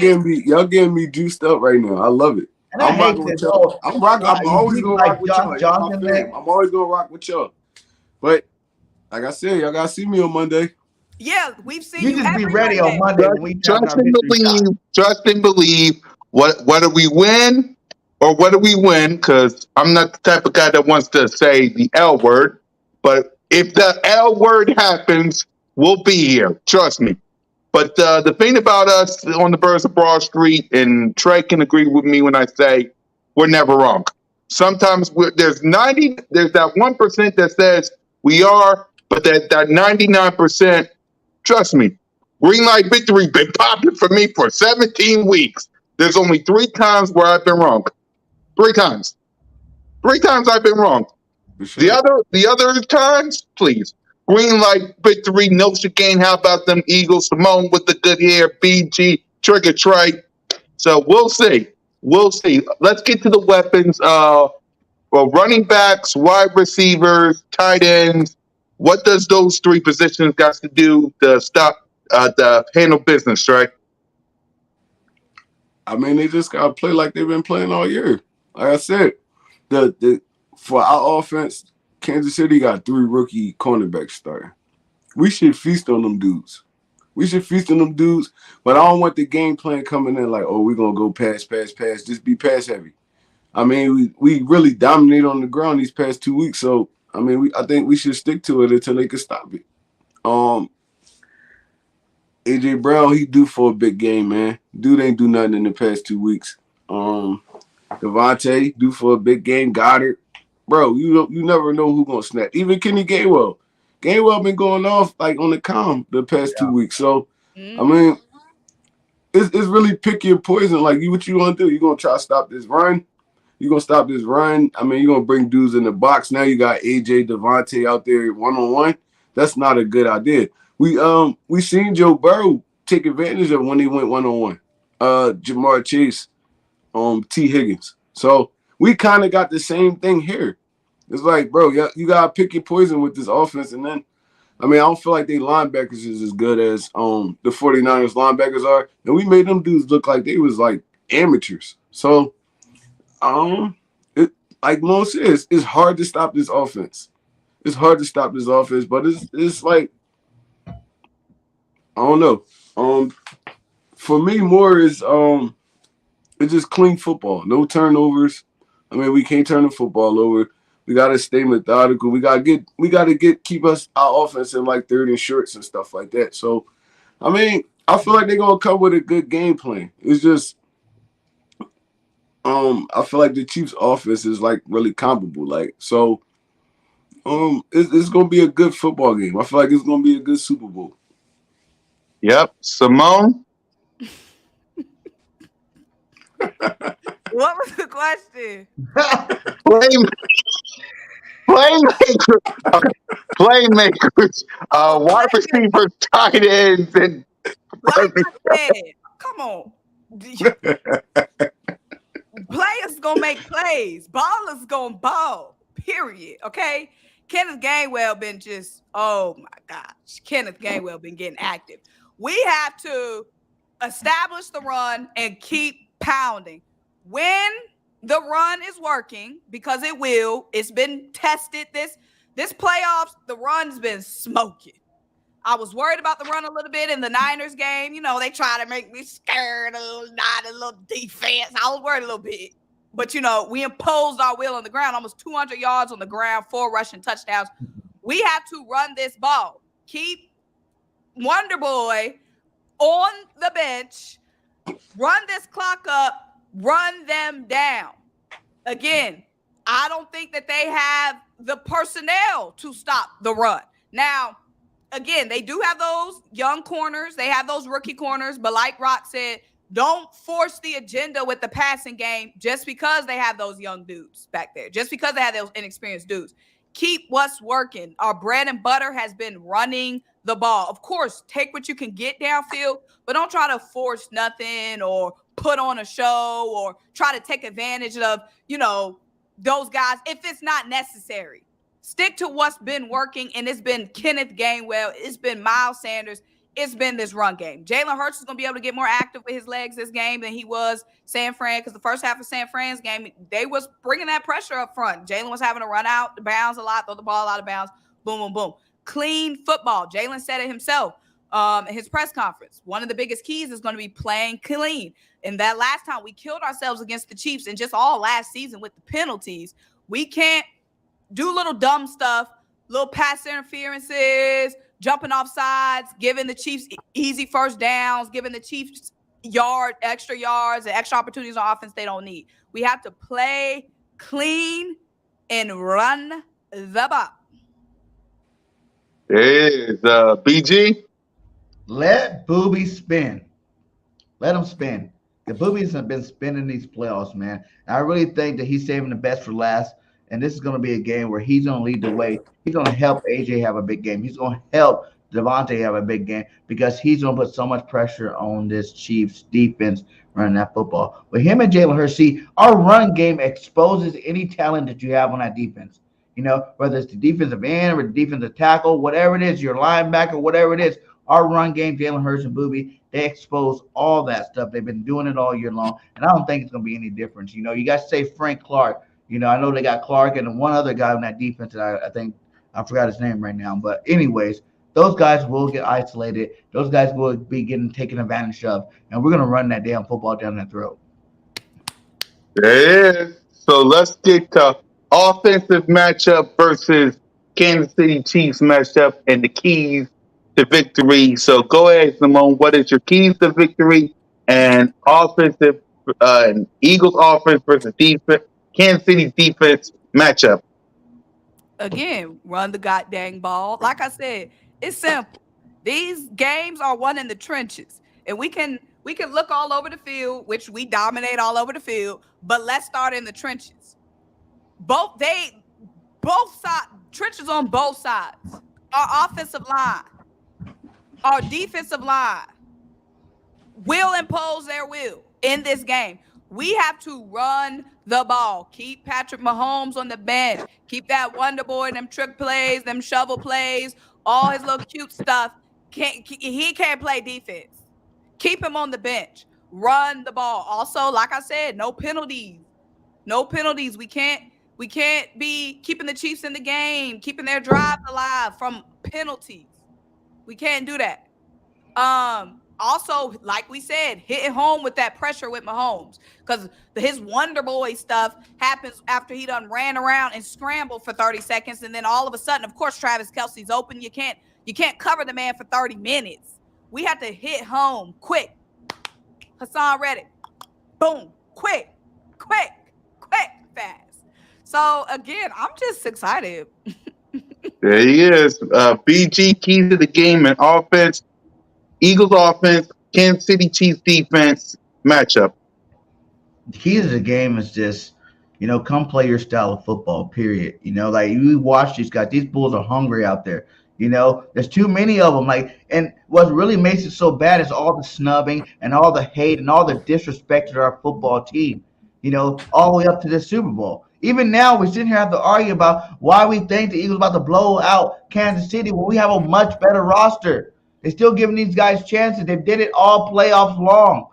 getting me juiced up right now. I love it. And I hate this. I'm always gonna rock with y'all. I'm always gonna rock with y'all. But like I said, y'all gotta see me on Monday. Yeah, we've seen you. Just be ready on Monday when we trust and believe. Whether we win or whether we win, because I'm not the type of guy that wants to say the L word. But if the L word happens, we'll be here. Trust me. But the thing about us on the Birds of Broad Street, and Trey can agree with me when I say we're never wrong. Sometimes there's that 1% that says we are, but that 99%. Trust me, green light victory been popping for me for 17 weeks. There's only 3 times where I've been wrong. 3 times. 3 times I've been wrong. Sure. The other times, please. Green light victory, no chicane. How about them Eagles? Simone with the good hair, BG, Trigger Trey. So we'll see. We'll see. Let's get to the weapons. Running backs, wide receivers, tight ends. What does those 3 positions got to do to stop the handle business, right? I mean, they just gotta play like they've been playing all year. Like I said, for our offense, Kansas City got 3 rookie cornerbacks starting. We should feast on them dudes. But I don't want the game plan coming in like, oh, we're gonna go pass. Just be pass heavy. I mean, we really dominate on the ground these past 2 weeks. So I mean, I think we should stick to it until they can stop it. AJ Brown, he due for a big game, man. Dude ain't do nothing in the past 2 weeks. Devontae due for a big game. Goddard, bro, you never know who's gonna snap. Even Kenny Gainwell. Gainwell been going off like on the calm the past 2 weeks. So I Mm-hmm. mean, it's really pick your poison. Like what you gonna do? You gonna try to stop this run? You gonna stop this run? I mean, you gonna bring dudes in the box. Now you got AJ Devontae out there 1-on-1. That's not a good idea. We seen Joe Burrow take advantage of when he went 1-on-1. Jamar Chase, T. Higgins. So we kind of got the same thing here. It's like, bro, yeah, you gotta pick your poison with this offense. And then, I mean, I don't feel like they linebackers is as good as the 49ers linebackers are. And we made them dudes look like they was like amateurs. So it, like Mo says, it's hard to stop this offense. It's hard to stop this offense, but it's like I don't know. For me, more is it's just clean football, no turnovers. I mean, we can't turn the football over. We gotta stay methodical. We gotta keep us our offense in like third and shorts and stuff like that. So, I mean, I feel like they're gonna come with a good game plan. It's just I feel like the Chiefs' offense is like really comparable. Like so, it's gonna be a good football game. I feel like it's gonna be a good Super Bowl. Yep. Simone? What was the question? Play, playmakers. Playmakers. Oh, Wide playmakers. receivers, tight ends, and Like I said, come on. Players gonna make plays. Ballers gonna ball. Period. Okay. Kenneth Gainwell been just, oh my gosh. Kenneth Gainwell been getting active. We have to establish the run and keep pounding. When the run is working, because it will, it's been tested. This playoffs, the run's been smoking. I was worried about the run a little bit in the Niners game. You know, they try to make me scared a little defense. I was worried a little bit. But, you know, we imposed our will on the ground, almost 200 yards on the ground, 4 rushing touchdowns. We have to run this ball. Keep Wonder Boy on the bench. Run this clock up. Run them down. Again, I don't think that they have the personnel to stop the run. Now, again, they do have those young corners. They have those rookie corners. But like Rock said, don't force the agenda with the passing game just because they have those young dudes back there, just because they have those inexperienced dudes. Keep what's working. Our bread and butter has been running the ball. Of course, take what you can get downfield, but don't try to force nothing or put on a show or try to take advantage of, you know, those guys if it's not necessary. Stick to what's been working, and it's been Kenneth Gainwell. It's been Miles Sanders. It's been this run game. Jalen Hurts is going to be able to get more active with his legs this game than he was San Fran, because the first half of San Fran's game, they was bringing that pressure up front. Jalen was having to run out the bounds a lot, throw the ball out of bounds, boom, boom, boom. Clean football. Jalen said it himself in his press conference. One of the biggest keys is going to be playing clean. And that last time we killed ourselves against the Chiefs, and just all last season with the penalties, we can't do little dumb stuff, little pass interferences, jumping off sides, giving the Chiefs easy first downs, giving the Chiefs extra yards, and extra opportunities on offense they don't need. We have to play clean and run the ball. There is BG. Let Booby spin. Let him spin. The Boobies have been spinning these playoffs, man. And I really think that he's saving the best for last. And this is going to be a game where he's going to lead the way. He's going to help AJ have a big game. He's going to help Devontae have a big game because he's going to put so much pressure on this Chiefs defense running that football. But him and Jalen Hurts, see, our run game exposes any talent that you have on that defense. You know, whether it's the defensive end or the defensive tackle, whatever it is, your linebacker, whatever it is, our run game, Jalen Hurts and Booby, they expose all that stuff. They've been doing it all year long, and I don't think it's going to be any difference. You know, you guys say Frank Clark. You know, I know they got Clark and one other guy on that defense that I think I forgot his name right now. But anyways, those guys will get isolated. Those guys will be getting taken advantage of, and we're going to run that damn football down their throat. There it is. So let's get to offensive matchup versus Kansas City Chiefs matchup and the keys to victory. So go ahead, Simone. What is your keys to victory and offensive Eagles offense versus defense, Kansas City defense matchup? again, run the goddamn ball. Like I said, it's simple. These games are won in the trenches, and we can look all over the field, which we dominate all over the field. But let's start in the trenches. Both sides, trenches on both sides. Our offensive line, our defensive line will impose their will in this game. We have to run the ball. Keep Patrick Mahomes on the bench. Keep that wonder boy, them trick plays, them shovel plays, all his little cute stuff. He can't play defense. Keep him on the bench. Run the ball. Also, like I said, no penalties. No penalties. We can't be keeping the Chiefs in the game, keeping their drives alive from penalties. We can't do that. Also, like we said, hitting home with that pressure with Mahomes, because his Wonder Boy stuff happens after he done ran around and scrambled for 30 seconds, and then all of a sudden, of course, Travis Kelce's open. You can't cover the man for 30 minutes. We have to hit home quick. Hassan Reddick, boom, quick, fast. So again, I'm just excited. There he is. BG, key to the game and offense. Eagles offense, Kansas City Chiefs defense matchup. The key to the game is just, come play your style of football, period. Like you watch these guys, these Bulls are hungry out there. There's too many of them. And what really makes it so bad is all the snubbing and all the hate and all the disrespect to our football team, all the way up to the Super Bowl. Even now, we're sitting here have to argue about why we think the Eagles about to blow out Kansas City when we have a much better roster. They're still giving these guys chances. They did it all playoffs long.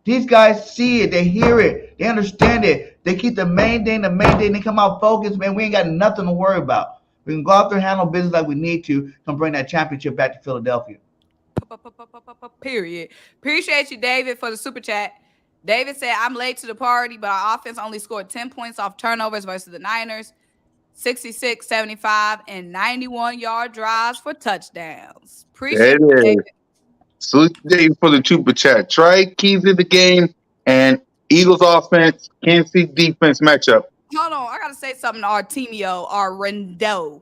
These guys see it. They hear it. They understand it. They keep the main thing. They come out focused, man. We ain't got nothing to worry about. We can go out there and handle business like we need to. Come bring that championship back to Philadelphia. Period. Appreciate you, David, for the super chat. David said, I'm late to the party, but our offense only scored 10 points off turnovers versus the Niners. 66, 75, and 91-yard drives for touchdowns. Appreciate you, David. Salute Dave for the super chat. Trey, keys to the game and Eagles offense, Kansas City defense matchup. Hold on, I gotta say something to Artemio, Rendo.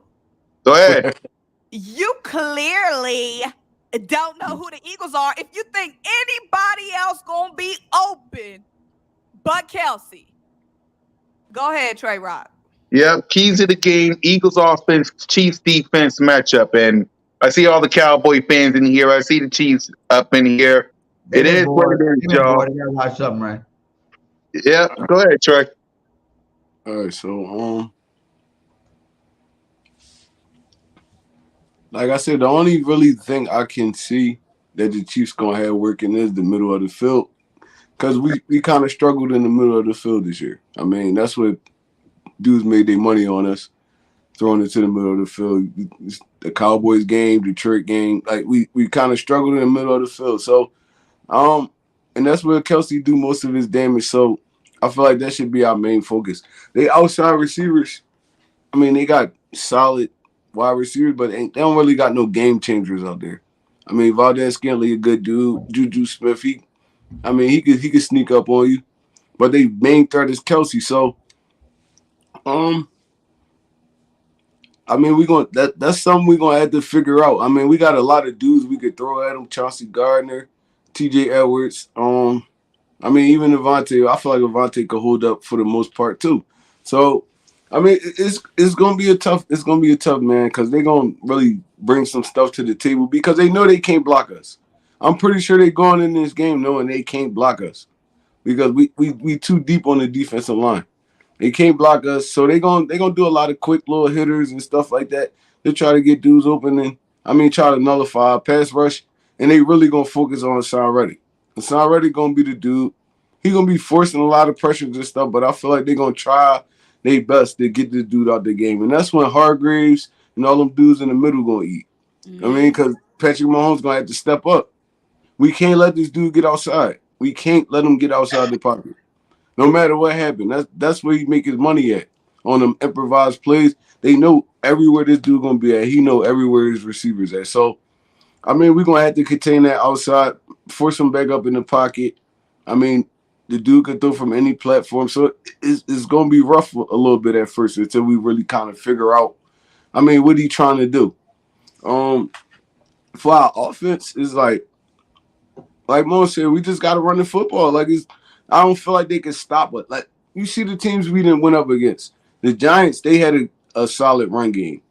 Go ahead. You clearly don't know who the Eagles are if you think anybody else gonna be open but Kelce. Go ahead, Trey Rock. Yep, keys to the game, Eagles offense, Chiefs defense matchup. And I see all the Cowboy fans in here. I see the Chiefs up in here. It is what it is, y'all. You gotta watch something, right? Yeah, go ahead, Trey. All right, so like I said, the only really thing I can see that the Chiefs gonna have working is the middle of the field, because we kind of struggled in the middle of the field this year. I mean, that's what dudes made their money on us, throwing it to the middle of the field. The Cowboys game, Detroit game, like we kind of struggled in the middle of the field. So, and that's where Kelce do most of his damage. So I feel like that should be our main focus. They outside receivers, I mean, they got solid wide receivers, but they don't really got no game changers out there. I mean, Valdez-Scantling, a good dude. Juju Smith, he could sneak up on you, but their main threat is Kelce. So, I mean, that's something we're gonna have to figure out. I mean, we got a lot of dudes we could throw at them: Chauncey Gardner, T.J. Edwards. I mean, even Avante. I feel like Avante could hold up for the most part too. So, I mean, it's gonna be a tough man, because they're gonna really bring some stuff to the table because they know they can't block us. I'm pretty sure they're going in this game knowing they can't block us because we too deep on the defensive line. They can't block us, so they're gonna do a lot of quick little hitters and stuff like that. They try to get dudes open and try to nullify a pass rush, and they really gonna focus on Hassan Reddick. Hassan Reddick gonna be the dude. He gonna be forcing a lot of pressures and stuff, but I feel like they're gonna try their best to get this dude out the game, and that's when Hargraves and all them dudes in the middle gonna eat. I mean, because Patrick Mahomes gonna have to step up. We can't let this dude get outside. We can't let him get outside the pocket. No matter what happened, that's where he make his money at, on them improvised plays. They know everywhere this dude gonna be at. He know everywhere his receivers at. So, I mean, we're gonna have to contain that outside, force him back up in the pocket. I mean, the dude can throw from any platform. So it's gonna be rough a little bit at first until we really kind of figure out I mean, what he trying to do? For our offense is like Mo said, we just got to run the football. I don't feel like they can stop it. Like you see the teams we didn't win up against. The Giants, they had a solid run game.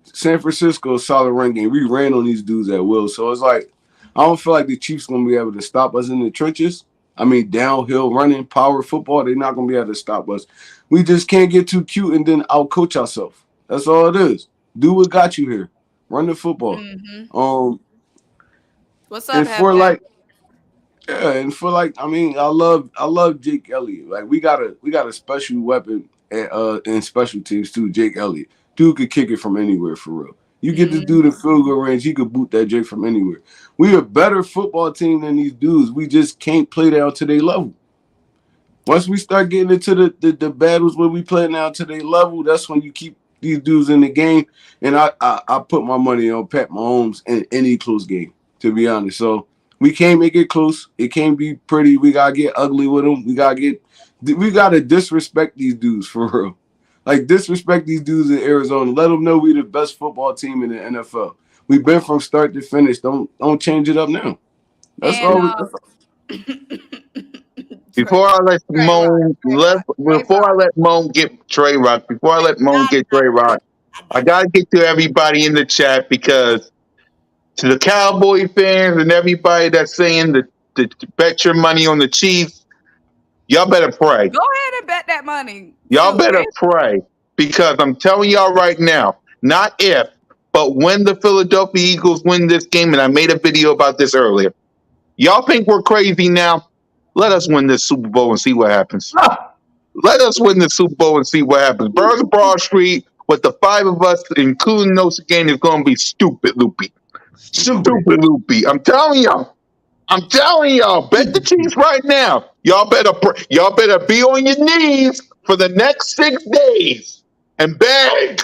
San Francisco, a solid run game. We ran on these dudes at will. So it's like I don't feel like the Chiefs gonna be able to stop us in the trenches. I mean, downhill running, power football, they're not gonna be able to stop us. We just can't get too cute and then outcoach ourselves. That's all it is. Do what got you here. Run the football. What's up, And for Halfback? I mean, I love Jake Elliott. Like we got a special weapon in special teams too. Jake Elliott, dude could kick it from anywhere for real. You get this dude in field goal range, he could boot that Jake from anywhere. We a better football team than these dudes. We just can't play down to their level. Once we start getting into the battles where we play now to their level, that's when you keep these dudes in the game. And I put my money on Pat Mahomes in any close game, to be honest. So we can't make it close. It can't be pretty. We gotta get ugly with them. We gotta disrespect these dudes for real. Like disrespect these dudes in Arizona. Let them know we the best football team in the NFL. We've been from start to finish. Don't change it up now. That's And all. Before I let Moan get Trey Rock, before I let Moan get Trey Rock, I gotta get to everybody in the chat because to the Cowboy fans and everybody that's saying to bet your money on the Chiefs, y'all better pray. Go ahead and bet that money. Y'all better pray because I'm telling y'all right now, not if, but when the Philadelphia Eagles win this game, and I made a video about this earlier. Y'all think we're crazy now? Let us win this Super Bowl and see what happens. Let us win the Super Bowl and see what happens. Birds Broad Street with the five of us, including Nosa game, is going to be stupid, Loopy. Stupid, Loopy. I'm telling y'all. Bet the Chiefs right now. Y'all better be on your knees for the next 6 days and beg,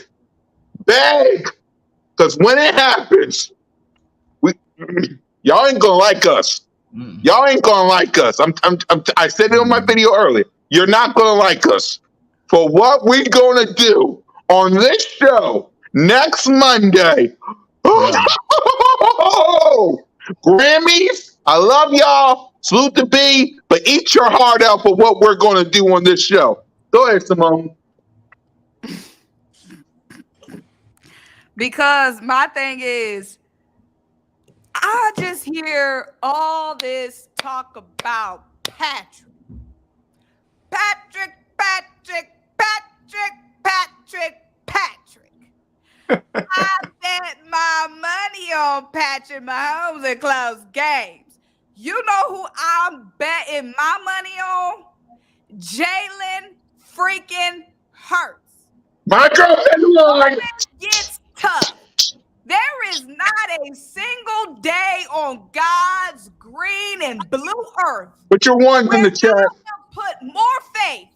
because when it happens, y'all ain't gonna like us. Y'all ain't gonna like us. I said it on my video earlier. You're not gonna like us for what we're gonna do on this show next Monday. Grammys, I love y'all. Salute to B, but eat your heart out for what we're gonna do on this show. Go ahead, Simone. Because my thing is, I just hear all this talk about Patrick. I bet my money on Patrick Mahomes in close games. You know who I'm betting my money on? Jalen freaking Hurts. My girlfriend gets tough. There is not a single day on God's green and blue earth. Put your ones in the chat. I will put more faith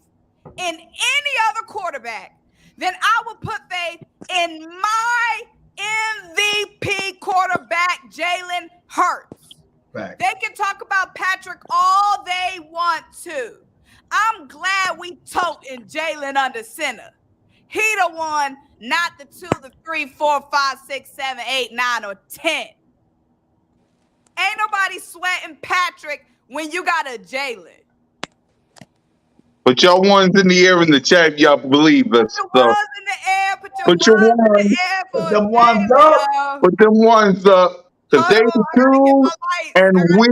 in any other quarterback than I will put faith in my MVP quarterback, Jalen Hurts. Right. They can talk about Patrick all they want to. I'm glad we toting Jalen under center. He the one, not the 2, the 3, 4, 5, 6, 7, 8, 9, or 10. Ain't nobody sweating Patrick when you got a Jalen. Put your ones in the air in the chat if y'all believe us. Put your ones in the air. Put your ones in the air. Put them ones up. Put them ones up. Because they the twos and we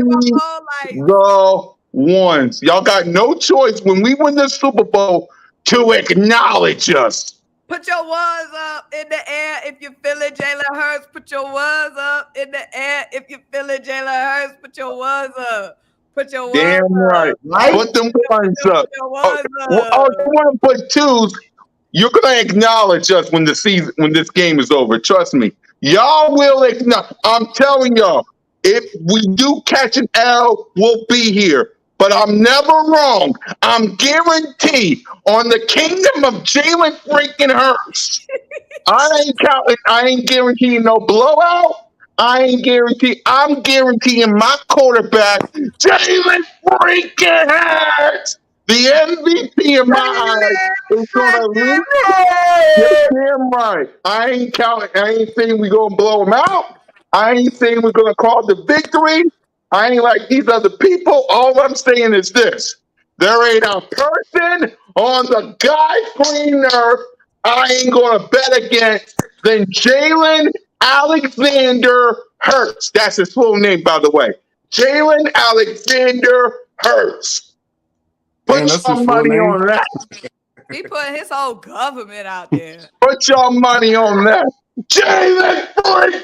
the ones. Y'all got no choice when we win the Super Bowl to acknowledge us. Put your ones up in the air if you're feeling Jalen Hurts. Put your ones up in the air if you're feeling Jalen Hurts. Put your ones up. Put your ones Damn right. up. Put them ones up. You want to put twos, you're going to acknowledge us when this game is over. Trust me. Y'all will acknowledge. I'm telling y'all, if we do catch an L, we'll be here. But I'm never wrong. I'm guaranteed on the kingdom of Jalen freaking Hurts. I ain't guaranteeing no blowout. I'm guaranteeing my quarterback, Jalen freaking Hurts. The MVP in my eyes is gonna lead. You're damn right. I ain't counting. I ain't saying we gonna blow them out. I ain't saying we're gonna call the victory. I ain't like these other people. All I'm saying is this: there ain't a person on the God's green earth I ain't gonna bet against than Jalen Alexander Hurts. That's his full name, by the way. Jalen Alexander Hurts. Damn, Put that's some his full money name. on that. He put his whole government out there. Put your money on that. Jalen Bird.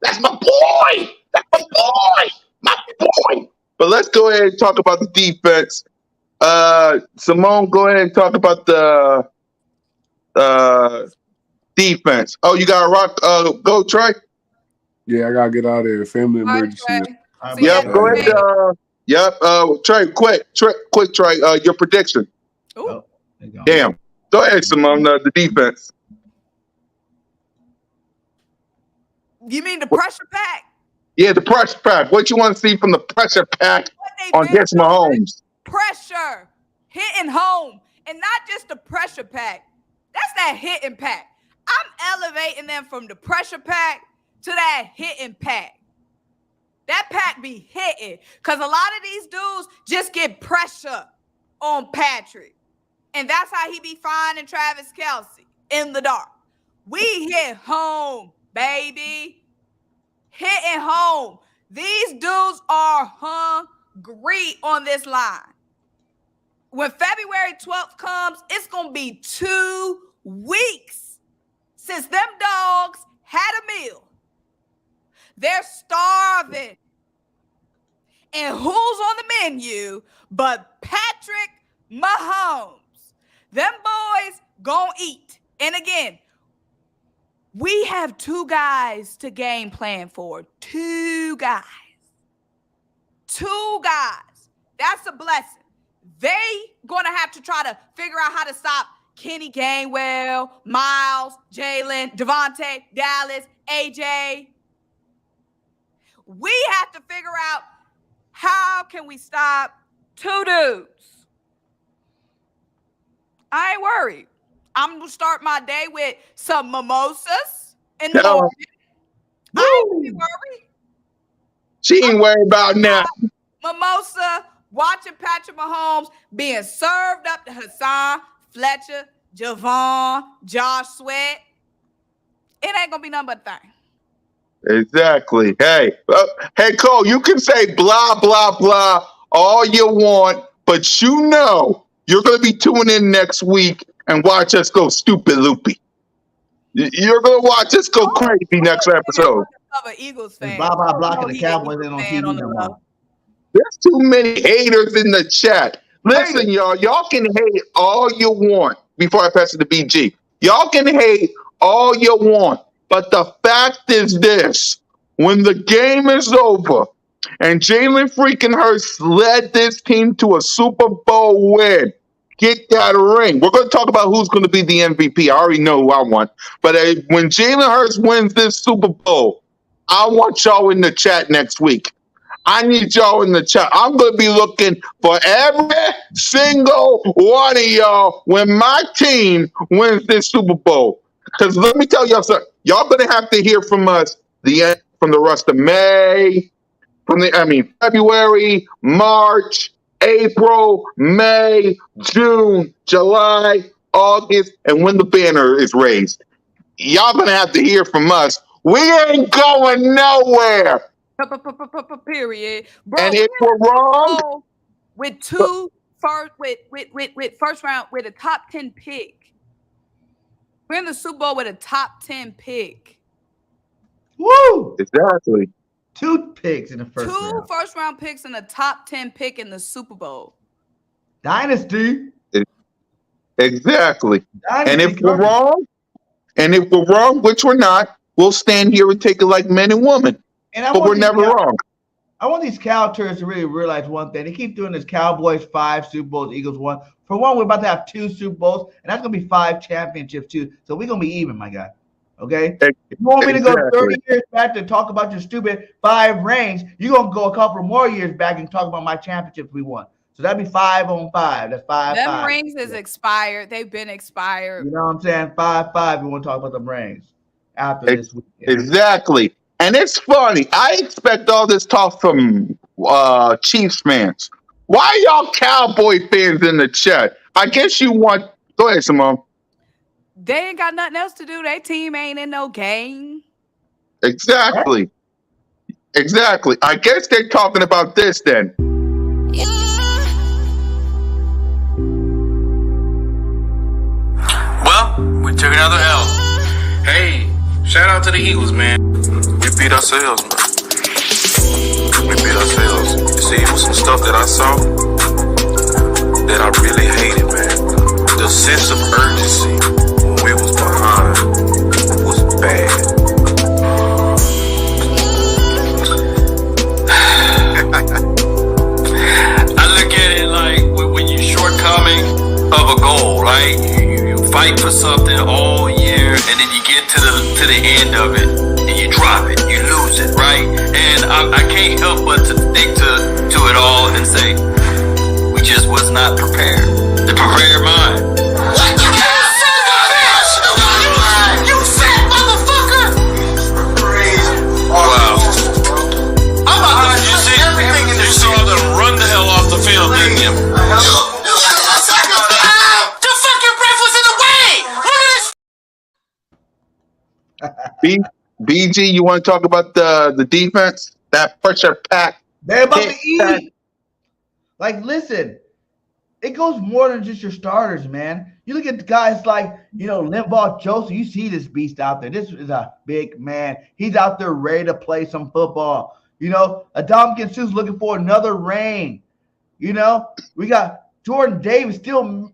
That's my boy. That's my boy. My boy. But let's go ahead and talk about the defense. Simone, go ahead and talk about the defense. Oh, you got to rock. Go, Trey. Yeah, I gotta get out of here. Family All right, emergency. Trey. See Yep. ya, Go ahead. Trey. Yep. Trey, quick, Trey. Your prediction. Ooh. Oh, there you go. Damn. Go ahead, Simone. The defense. You mean the pressure pack? Yeah, the pressure pack. What you want to see from the pressure pack What they on been against doing? Mahomes? Pressure, hitting home, and not just the pressure pack. That's that hitting pack. I'm elevating them from the pressure pack to that hitting pack. That pack be hitting because a lot of these dudes just get pressure on Patrick, and that's how he be finding Travis Kelce in the dark. We hit home, baby. Hitting home. These dudes are hungry on this line. When February 12th comes, it's going to be 2 weeks since them dogs had a meal. They're starving. And who's on the menu but Patrick Mahomes? Them boys gonna eat. And again, we have 2 guys to game plan for. 2 guys. 2 guys. That's a blessing. They going to have to try to figure out how to stop Kenny Gainwell, Miles, Jalen, Devontae, Dallas, AJ. We have to figure out how can we stop 2 dudes. I ain't worried. I'm going to start my day with some mimosas in the morning. I ain't be worried. She ain't worried about now. Mimosa, watching Patrick Mahomes being served up to Hassan, Fletcher, Javon, Josh Sweat. It ain't going to be nothing but a thing. Exactly. Hey, Cole, you can say blah, blah, blah all you want, but you know you're going to be tuning in next week and watch us go stupid loopy. You're going to watch us go crazy next episode. I'm an Eagles fan. Blah, blah, blah, and the Cowboys ain't on TV no more. There's too many haters in the chat. Listen, y'all can hate all you want before I pass it to BG. Y'all can hate all you want, but the fact is this. When the game is over and Jalen freaking Hurts led this team to a Super Bowl win, get that ring. We're going to talk about who's going to be the MVP. I already know who I want. But when Jalen Hurts wins this Super Bowl, I want y'all in the chat next week. I need y'all in the chat. I'm going to be looking for every single one of y'all when my team wins this Super Bowl. Because let me tell y'all something. Y'all going to have to hear from us from the rest of May, February, March, April, May, June, July, August, and when the banner is raised. Y'all going to have to hear from us. We ain't going nowhere. Period. Bro, And if we're wrong, with first round with a top 10 pick. We're in the Super Bowl with a top 10 pick. Woo! Exactly. 2 picks in the first round. 2 first-round picks and a top 10 pick in the Super Bowl. Dynasty. Exactly. Dynasty. And if we're wrong, which we're not, we'll stand here and take it like men and women. But we're never wrong. I want these Cow tourists to really realize one thing. They keep doing this Cowboys 5 Super Bowls, Eagles 1. For one, we're about to have 2 Super Bowls, and that's going to be 5 championships too. So we're going to be even, my guy. Okay? If you want me to go 30 years back to talk about your stupid 5 rings, you're going to go a couple more years back and talk about my championships we won. So that'd be 5-on-5. That's 5-5. Them rings is expired. They've been expired. You know what I'm saying? 5-5. We want to talk about the rings after this weekend. Exactly. And it's funny. I expect all this talk from Chiefs fans. Why y'all Cowboy fans in the chat? I guess you want. Go ahead, Simone. They ain't got nothing else to do. Their team ain't in no game. Exactly. Exactly. I guess they're talking about this then. Well, we took another L. Hey, shout out to the Eagles, man. We beat ourselves, man. We beat ourselves. You see, it was some stuff that I saw that I really hated, man. The sense of urgency when we was behind was bad. I look at it like when you're shortcoming of a goal, right? You fight for something all year, and then you get to the end of it, and you drop it, you lose it, right? And I can't help but to think to it all and say, we just was not prepared. The prepared mind. You fat motherfucker! Wow. I'm about to see everything in this. You saw them run the hell off the field, didn't you? The fucking ref was in the way! Look at this! BG, you want to talk about the defense? That pressure pack. They're about to eat. Like, listen, it goes more than just your starters, man. You look at the guys like, Limbaugh Joseph. You see this beast out there. This is a big man. He's out there ready to play some football. Adamkin Sue's looking for another ring. We got Jordan Davis still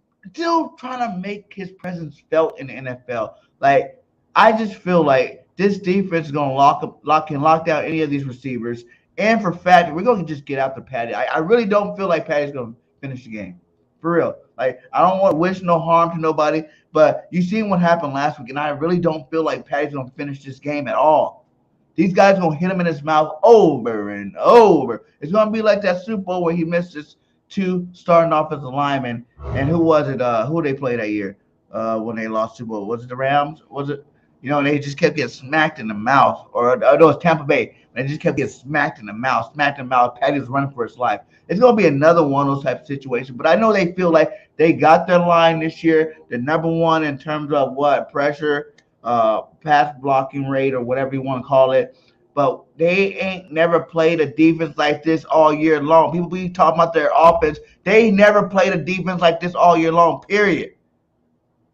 trying to make his presence felt in the NFL. Like, I just feel like this defense is going to lock down any of these receivers. And for fact, we're going to just get after Patty. I really don't feel like Patty's going to finish the game. For real. Like, I don't want to wish no harm to nobody, but you seen what happened last week, and I really don't feel like Patty's going to finish this game at all. These guys are going to hit him in his mouth over and over. It's going to be like that Super Bowl where he missed his 2 starting offensive linemen. And who was it? Who they played that year when they lost Super Bowl? Was it the Rams? Was it? They just kept getting smacked in the mouth. Or no, it was Tampa Bay. They just kept getting smacked in the mouth. Patty was running for his life. It's going to be another one of those type of situations. But I know they feel like they got their line this year. They're number one in terms of pressure, pass blocking rate, or whatever you want to call it. But they ain't never played a defense like this all year long. People be talking about their offense. They never played a defense like this all year long, period.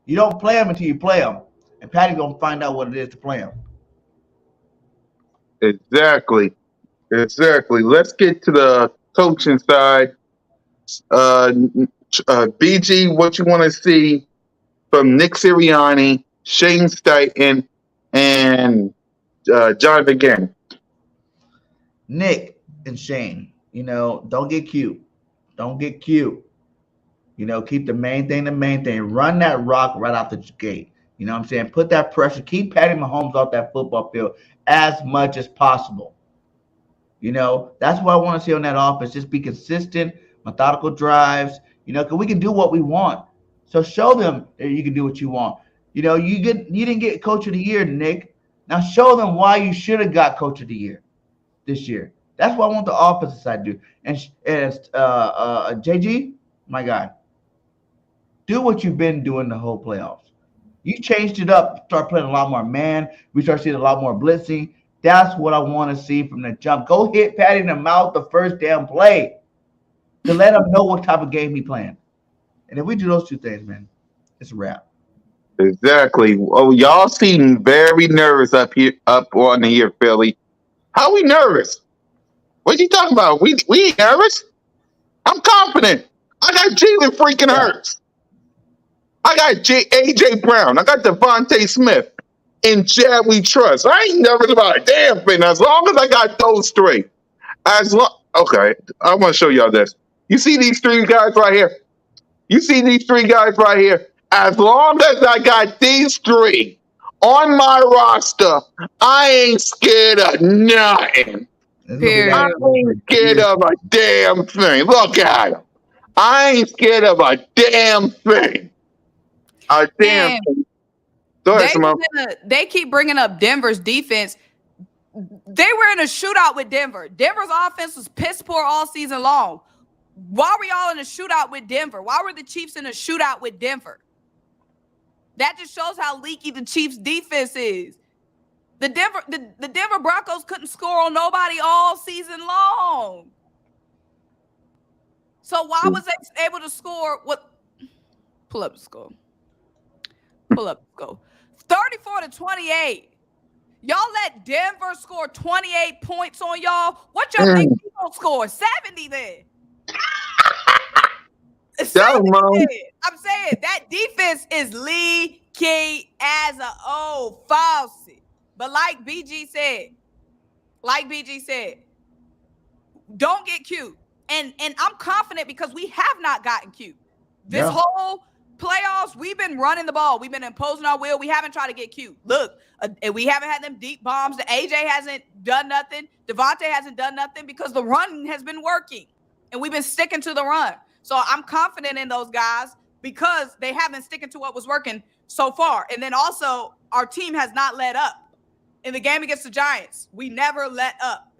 You don't play them until you play them. And Patty's going to find out what it is to play them. Exactly. Let's get to the coaching side. BG, what you want to see from Nick Sirianni, Shane Steichen, and Jonathan Gannon? Nick and Shane, don't get cute. Don't get cute. Keep the main thing. Run that rock right out the gate. You know what I'm saying? Put that pressure. Keep Patty Mahomes off that football field as much as possible. That's what I want to see on that offense. Just be consistent, methodical drives, because we can do what we want. So show them that you can do what you want. You didn't get Coach of the Year, Nick. Now show them why you should have got Coach of the Year this year. That's what I want the offensive side to do. And JG, my guy, do what you've been doing the whole playoffs. You changed it up, start playing a lot more man. We start seeing a lot more blitzing. That's what I want to see from the jump. Go hit Patty in the mouth the first damn play to let him know what type of game he playing. And if we do those 2 things, man, it's a wrap. Exactly. Oh, y'all seem very nervous up on here, Philly. How we nervous? What you talking about? We ain't nervous. I'm confident. I got Jalen freaking Hurts. I got AJ Brown. I got Devontae Smith. And Chad we trust. I ain't nervous about a damn thing. As long as I got those 3. Okay, I want to show y'all this. You see these 3 guys right here? As long as I got these 3 on my roster, I ain't scared of nothing. I ain't scared of a damn thing. Look at them. I ain't scared of a damn thing. A damn And thing. Go ahead, Simone. they keep bringing up Denver's defense. They were in a shootout with Denver. Denver's offense was piss poor all season long. Why were y'all in a shootout with Denver? Why were the Chiefs in a shootout with Denver? That just shows how leaky the Chiefs' defense is. The Denver Broncos couldn't score on nobody all season long. So why was they able to score? Pull up the score. 34-28. Y'all let Denver score 28 points on y'all. What y'all think we gonna score? 70 then. 70 then. I'm saying that defense is leaky as an old faucet. But like BG said, don't get cute. And I'm confident because we have not gotten cute. This whole playoffs, we've been running the ball. We've been imposing our will. We haven't tried to get cute. Look, we haven't had them deep bombs. The AJ hasn't done nothing. Devontae hasn't done nothing because the run has been working. And we've been sticking to the run. So I'm confident in those guys because they have been sticking to what was working so far. And then also, our team has not let up. In the game against the Giants, we never let up.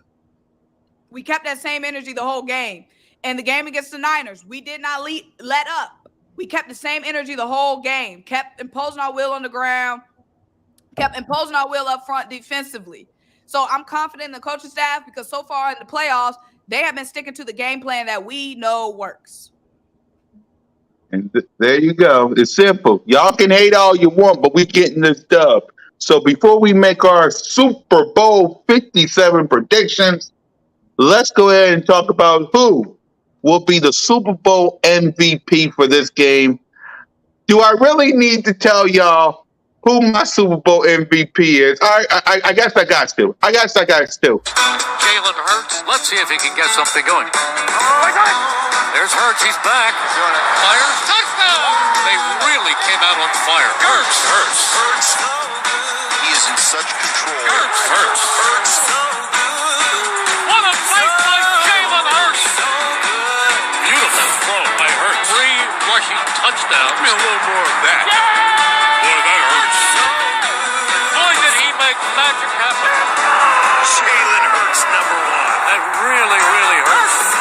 We kept that same energy the whole game. In the game against the Niners, we did not let up. We kept the same energy the whole game, kept imposing our will on the ground, kept imposing our will up front defensively. So I'm confident in the coaching staff because so far in the playoffs, they have been sticking to the game plan that we know works. And there you go. It's simple. Y'all can hate all you want, but we're getting this dub. So before we make our Super Bowl 57 predictions, let's go ahead and talk about who will be the Super Bowl MVP for this game. Do I really need to tell y'all who my Super Bowl MVP is? I guess I got to. Jalen Hurts. Let's see if he can get something going. There's Hurts. He's back. Fires. Touchdown. They really came out on fire. Hurts. He is in such control. Hurts. What a play by Jalen Hurts. Beautiful throw by Hurts. 3 rushing touchdowns. Give me a little more of that. Boy, that hurts. Boy, did he make magic happen. Jalen Hurts, number 1. That really, really hurts.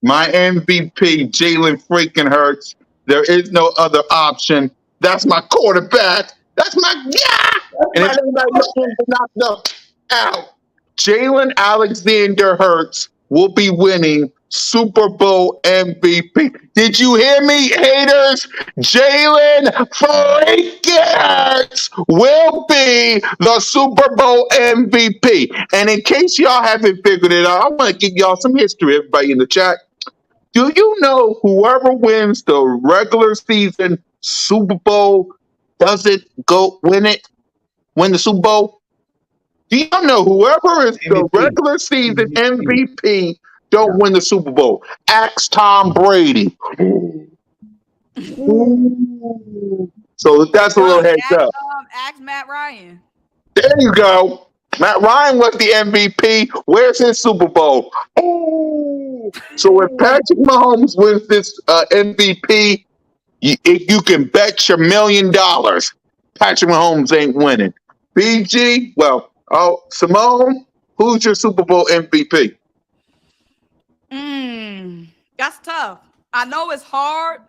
My MVP, Jalen freaking Hurts. There is no other option. That's my quarterback. That's my guy. And if anybody knocked up out, Jalen Alexander Hurts will be winning Super Bowl MVP. Did you hear me, haters? Jalen freaking Hurts will be the Super Bowl MVP. And in case y'all haven't figured it out, I want to give y'all some history, everybody in the chat. Do you know whoever wins the regular season Super Bowl doesn't go win the Super Bowl? Do y'all know whoever is the regular season MVP don't win the Super Bowl? Ask Tom Brady. So that's a little heads up. Ask Matt Ryan. There you go. Matt Ryan was the MVP. Where's his Super Bowl? So if Patrick Mahomes wins this MVP, you can bet your $1 million Patrick Mahomes ain't winning. BG, Simone, who's your Super Bowl MVP? That's tough. I know it's hard.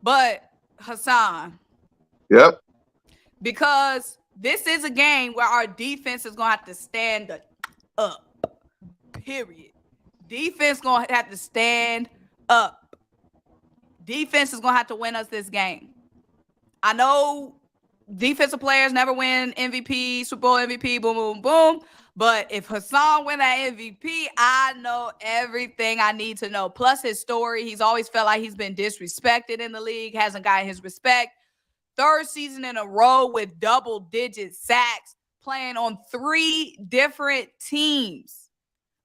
But Hassan. Yep. Because this is a game where our defense is going to have to stand up. Period. Defense going to have to stand up. Defense is going to have to win us this game. I know defensive players never win MVP, Super Bowl MVP, boom, boom, boom. But if Hassan win that MVP, I know everything I need to know. Plus his story, he's always felt like he's been disrespected in the league, hasn't gotten his respect. 3rd season in a row with double-digit sacks, playing on 3 different teams.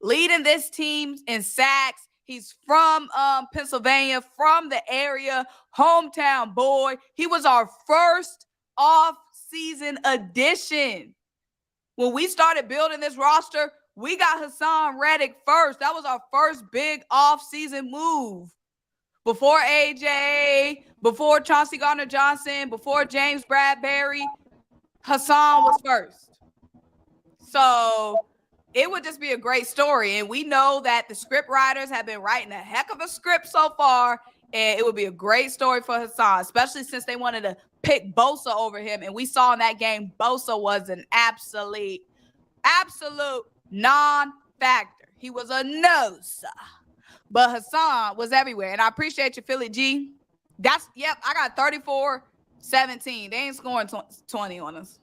Leading this team in sacks. He's from Pennsylvania, from the area, hometown boy. He was our first off-season addition. When we started building this roster, we got Hassan Reddick first. That was our first big off-season move. Before AJ, before Chauncey Gardner-Johnson, before James Bradbury, Hassan was first. So it would just be a great story. And we know that the script writers have been writing a heck of a script so far. And it would be a great story for Hassan, especially since they wanted to pick B.O.B.S over him. And we saw in that game, B.O.B.S was an absolute non-factor. He was a nose. But Hassan was everywhere. And I appreciate you, Philly G. I got 34-17. They ain't scoring 20 on us.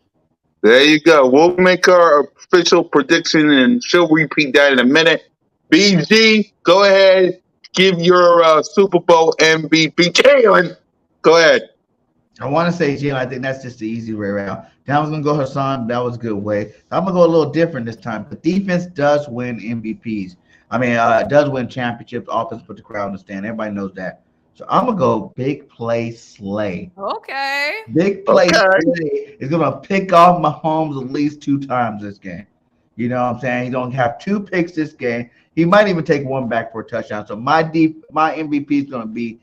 There you go. We'll make our official prediction, and she'll repeat that in a minute. BG, go ahead. Give your Super Bowl MVP. Jalen, go ahead. I want to say Jalen. I think that's just the easy way around. Then I was going to go Hassan. That was a good way. I'm going to go a little different this time. But defense does win MVPs. I mean, it does win championships. Offense put the crowd in the stand. Everybody knows that. So I'm going to go big play Slay. Okay. Big play Slay is going to pick off Mahomes at least 2 times this game. You know what I'm saying? He's going to have 2 picks this game. He might even take 1 back for a touchdown. So my MVP is going to be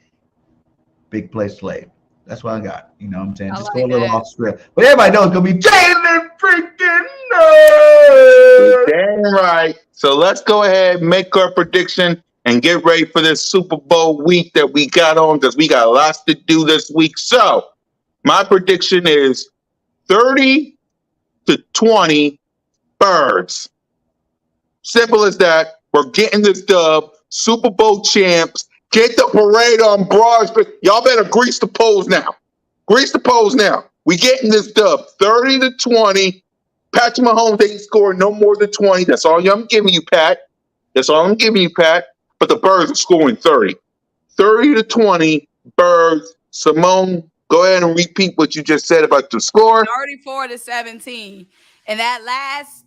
big play Slay. That's what I got. You know what I'm saying? Just go a little off script. But everybody knows it's going to be Jalen freaking Hurts. Damn right. So let's go ahead, make our prediction, and get ready for this Super Bowl week that we got on, because we got lots to do this week. So my prediction is 30-20 Birds. Simple as that. We're getting this dub. Super Bowl champs. Get the parade on Broad Street. Y'all better grease the poles now. Grease the poles now. We getting this dub. 30-20. Patrick Mahomes ain't scoring no more than 20. That's all I'm giving you, Pat. That's all I'm giving you, Pat. But the Birds are scoring 30. 30-20, Birds. Simone, go ahead and repeat what you just said about the score. 34-17. And that last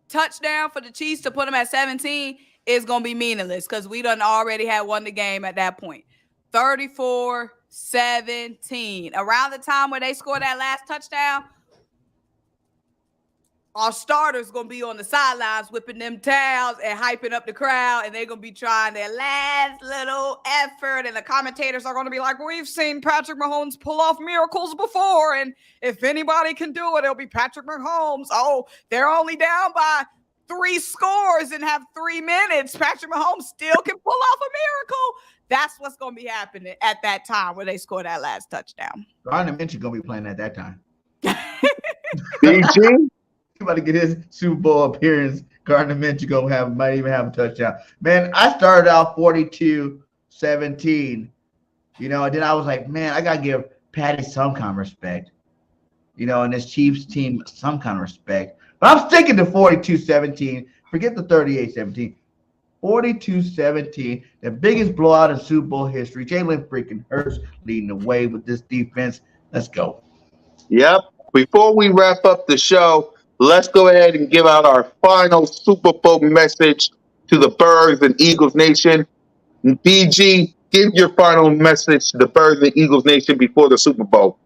touchdown for the Chiefs to put them at 17 is going to be meaningless because we done already had won the game at that point. 34-17. Around the time where they scored that last touchdown, our starters going to be on the sidelines whipping them towels and hyping up the crowd, and they're going to be trying their last little effort, and the commentators are going to be like, we've seen Patrick Mahomes pull off miracles before, and if anybody can do it, it'll be Patrick Mahomes. Oh, they're only down by 3 scores and have 3 minutes. Patrick Mahomes still can pull off a miracle. That's what's going to be happening at that time when they score that last touchdown. Gardner Minshew going to be playing at that time. BG? He about to get his Super Bowl appearance. Gardner Minshew might even have a touchdown. Man, I started out 42-17. You know, and then I was like, man, I gotta give Patty some kind of respect. You know, and this Chiefs team some kind of respect. But I'm sticking to 42-17. Forget the 38-17. 42-17, the biggest blowout in Super Bowl history. Jalen freaking Hurts leading the way with this defense. Let's go. Yep. Before we wrap up the show, let's go ahead and give out our final Super Bowl message to the Birds and Eagles Nation. BG, give your final message to the Birds and Eagles Nation before the Super Bowl.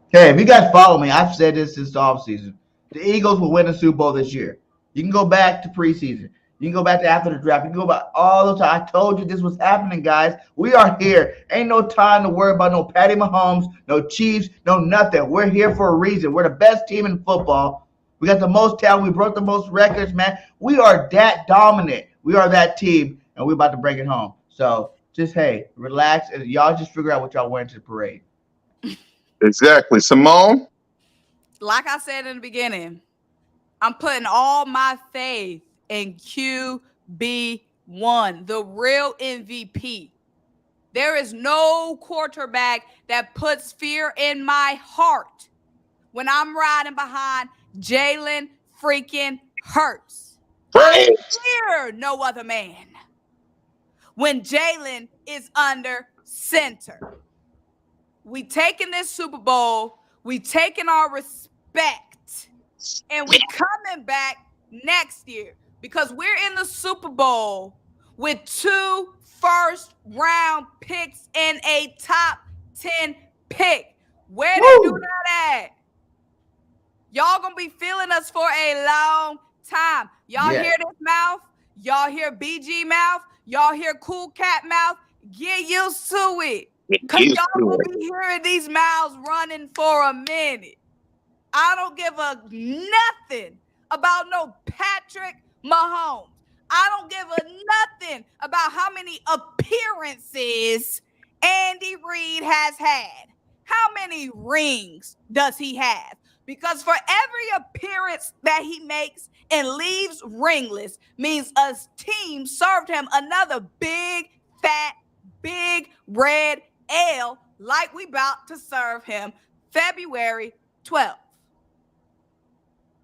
Hey, if you guys follow me, I've said this since the offseason. The Eagles will win the Super Bowl this year. You can go back to preseason. You can go back to after the draft. You can go back all the time. I told you this was happening, guys. We are here. Ain't no time to worry about no Patty Mahomes, no Chiefs, no nothing. We're here for a reason. We're the best team in football. We got the most talent. We broke the most records, man. We are that dominant. We are that team, and we're about to bring it home. So just, hey, relax, and y'all just figure out what y'all wearing to the parade. Exactly. Simone? Like I said in the beginning, I'm putting all my faith in QB1, the real MVP. There is no quarterback that puts fear in my heart when I'm riding behind Jalen freaking Hurts. I fear no other man when Jalen is under center. We taking this Super Bowl, we taking our respect, and we coming back next year because we're in the Super Bowl with 2 first-round picks and a top 10 pick. Where they do that at? Y'all gonna be feeling us for a long time. Y'all Yes. hear this mouth? Y'all hear BG mouth? Y'all hear Cool Cat mouth? Get used to it. Because Used y'all to will it. be hearing these mouths running for a minute. I don't give a nothing about no Patrick Mahomes. I don't give a nothing about how many appearances Andy Reid has had. How many rings does he have? Because for every appearance that he makes and leaves ringless means a team served him another big, fat, big red L like we about to serve him February 12th.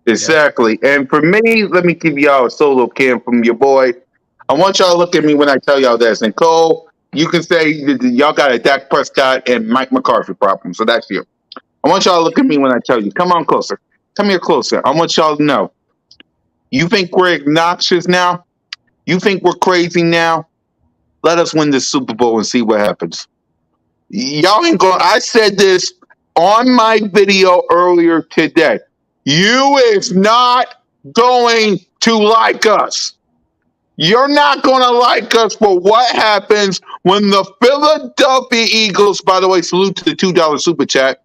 Exactly. And for me, let me give y'all a solo cam from your boy. I want y'all to look at me when I tell y'all this. And Cole, you can say that y'all got a Dak Prescott and Mike McCarthy problem. So that's you. I want y'all to look at me when I tell you. Come on closer. Come here closer. I want y'all to know. You think we're obnoxious now? You think we're crazy now? Let us win this Super Bowl and see what happens. Y'all ain't going. I said this on my video earlier today. You is not going to like us. You're not going to like us for what happens when the Philadelphia Eagles, by the way, salute to the $2 super chat.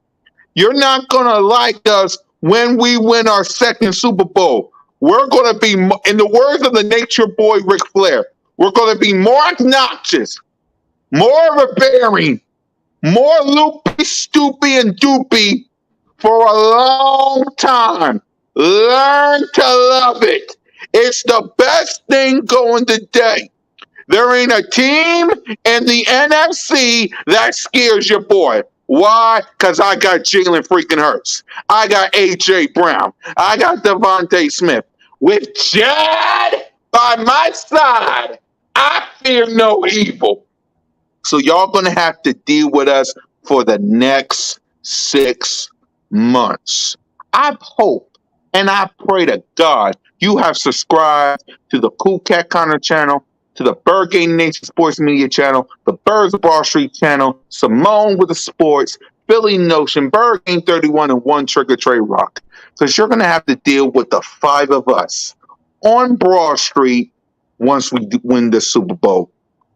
You're not going to like us when we win our second Super Bowl. We're going to be, in the words of the nature boy Ric Flair, we're going to be more obnoxious, more overbearing, more loopy, stoopy, and doopy for a long time. Learn to love it. It's the best thing going today. There ain't a team in the NFC that scares your boy. Why? Because I got Jalen freaking Hurts. I got A.J. Brown. I got Devontae Smith. With Chad by my side, I fear no evil. So y'all gonna have to deal with us for the next 6 months. I hope and I pray to God you have subscribed to the Cool Cat Connor channel, to the BIRDGANG Nation Sports Media channel, the Birds of Broad Street channel, Simone with the Sports, Philly Notion, BIRDGANG 31, and One Trigger Trey Rock. Because you're gonna have to deal with the 5 of us on Broad Street once we win the Super Bowl.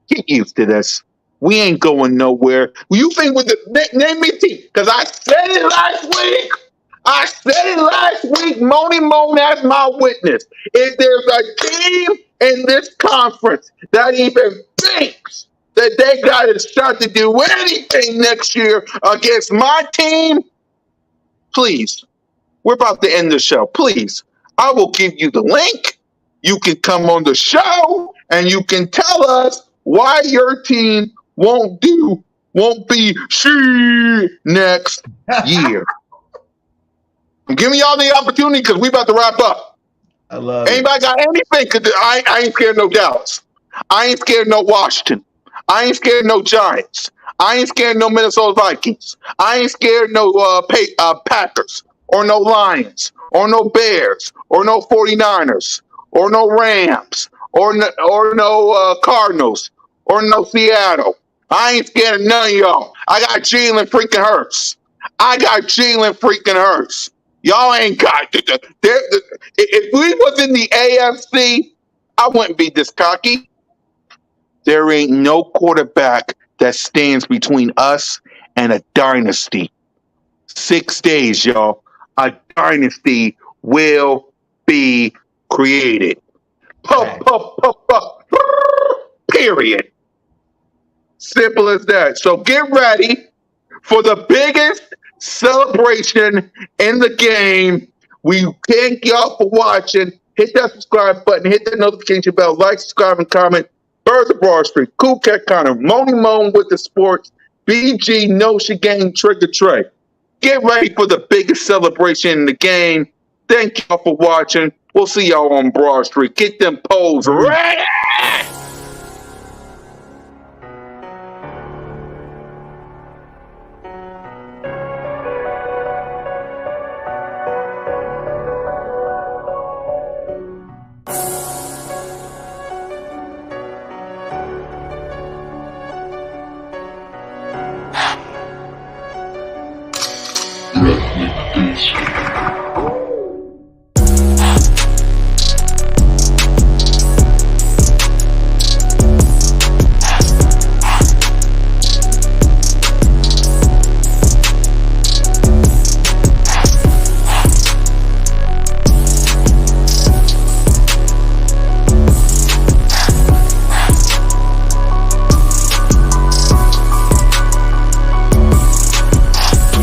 Get used to this. We ain't going nowhere. You think with the name me team? Because I said it last week. I said it last week. Moni Moan as my witness. If there's a team in this conference that even thinks that they got a shot to do anything next year against my team, please, we're about to end the show. Please, I will give you the link. You can come on the show and you can tell us why your team won't be next year. I'm giving y'all the opportunity because we about to wrap up. I love Anybody got anything? Cause I ain't scared of no Dallas. I ain't scared of no Washington. I ain't scared of no Giants. I ain't scared of no Minnesota Vikings. I ain't scared of no Packers or no Lions or no Bears or no 49ers or no Rams or no Cardinals or no Seattle. I ain't scared of none of y'all. I got Jalen freaking Hurts. I got Jalen freaking Hurts. Y'all ain't got if we was in the AFC, I wouldn't be this cocky. There ain't no quarterback that stands between us and a dynasty. 6 days, y'all. A dynasty will be created. Period. Simple as that. So get ready for the biggest celebration in the game. We thank y'all for watching. Hit that subscribe button. Hit that notification bell. Like, subscribe, and comment. Birds of Broad Street, Cool Cat Connor, Moni Moan with the Sports, BG Notion Gang, Trigger Trey. Get ready for the biggest celebration in the game. Thank y'all for watching. We'll see y'all on Broad Street. Get them poles ready. Rest in peace.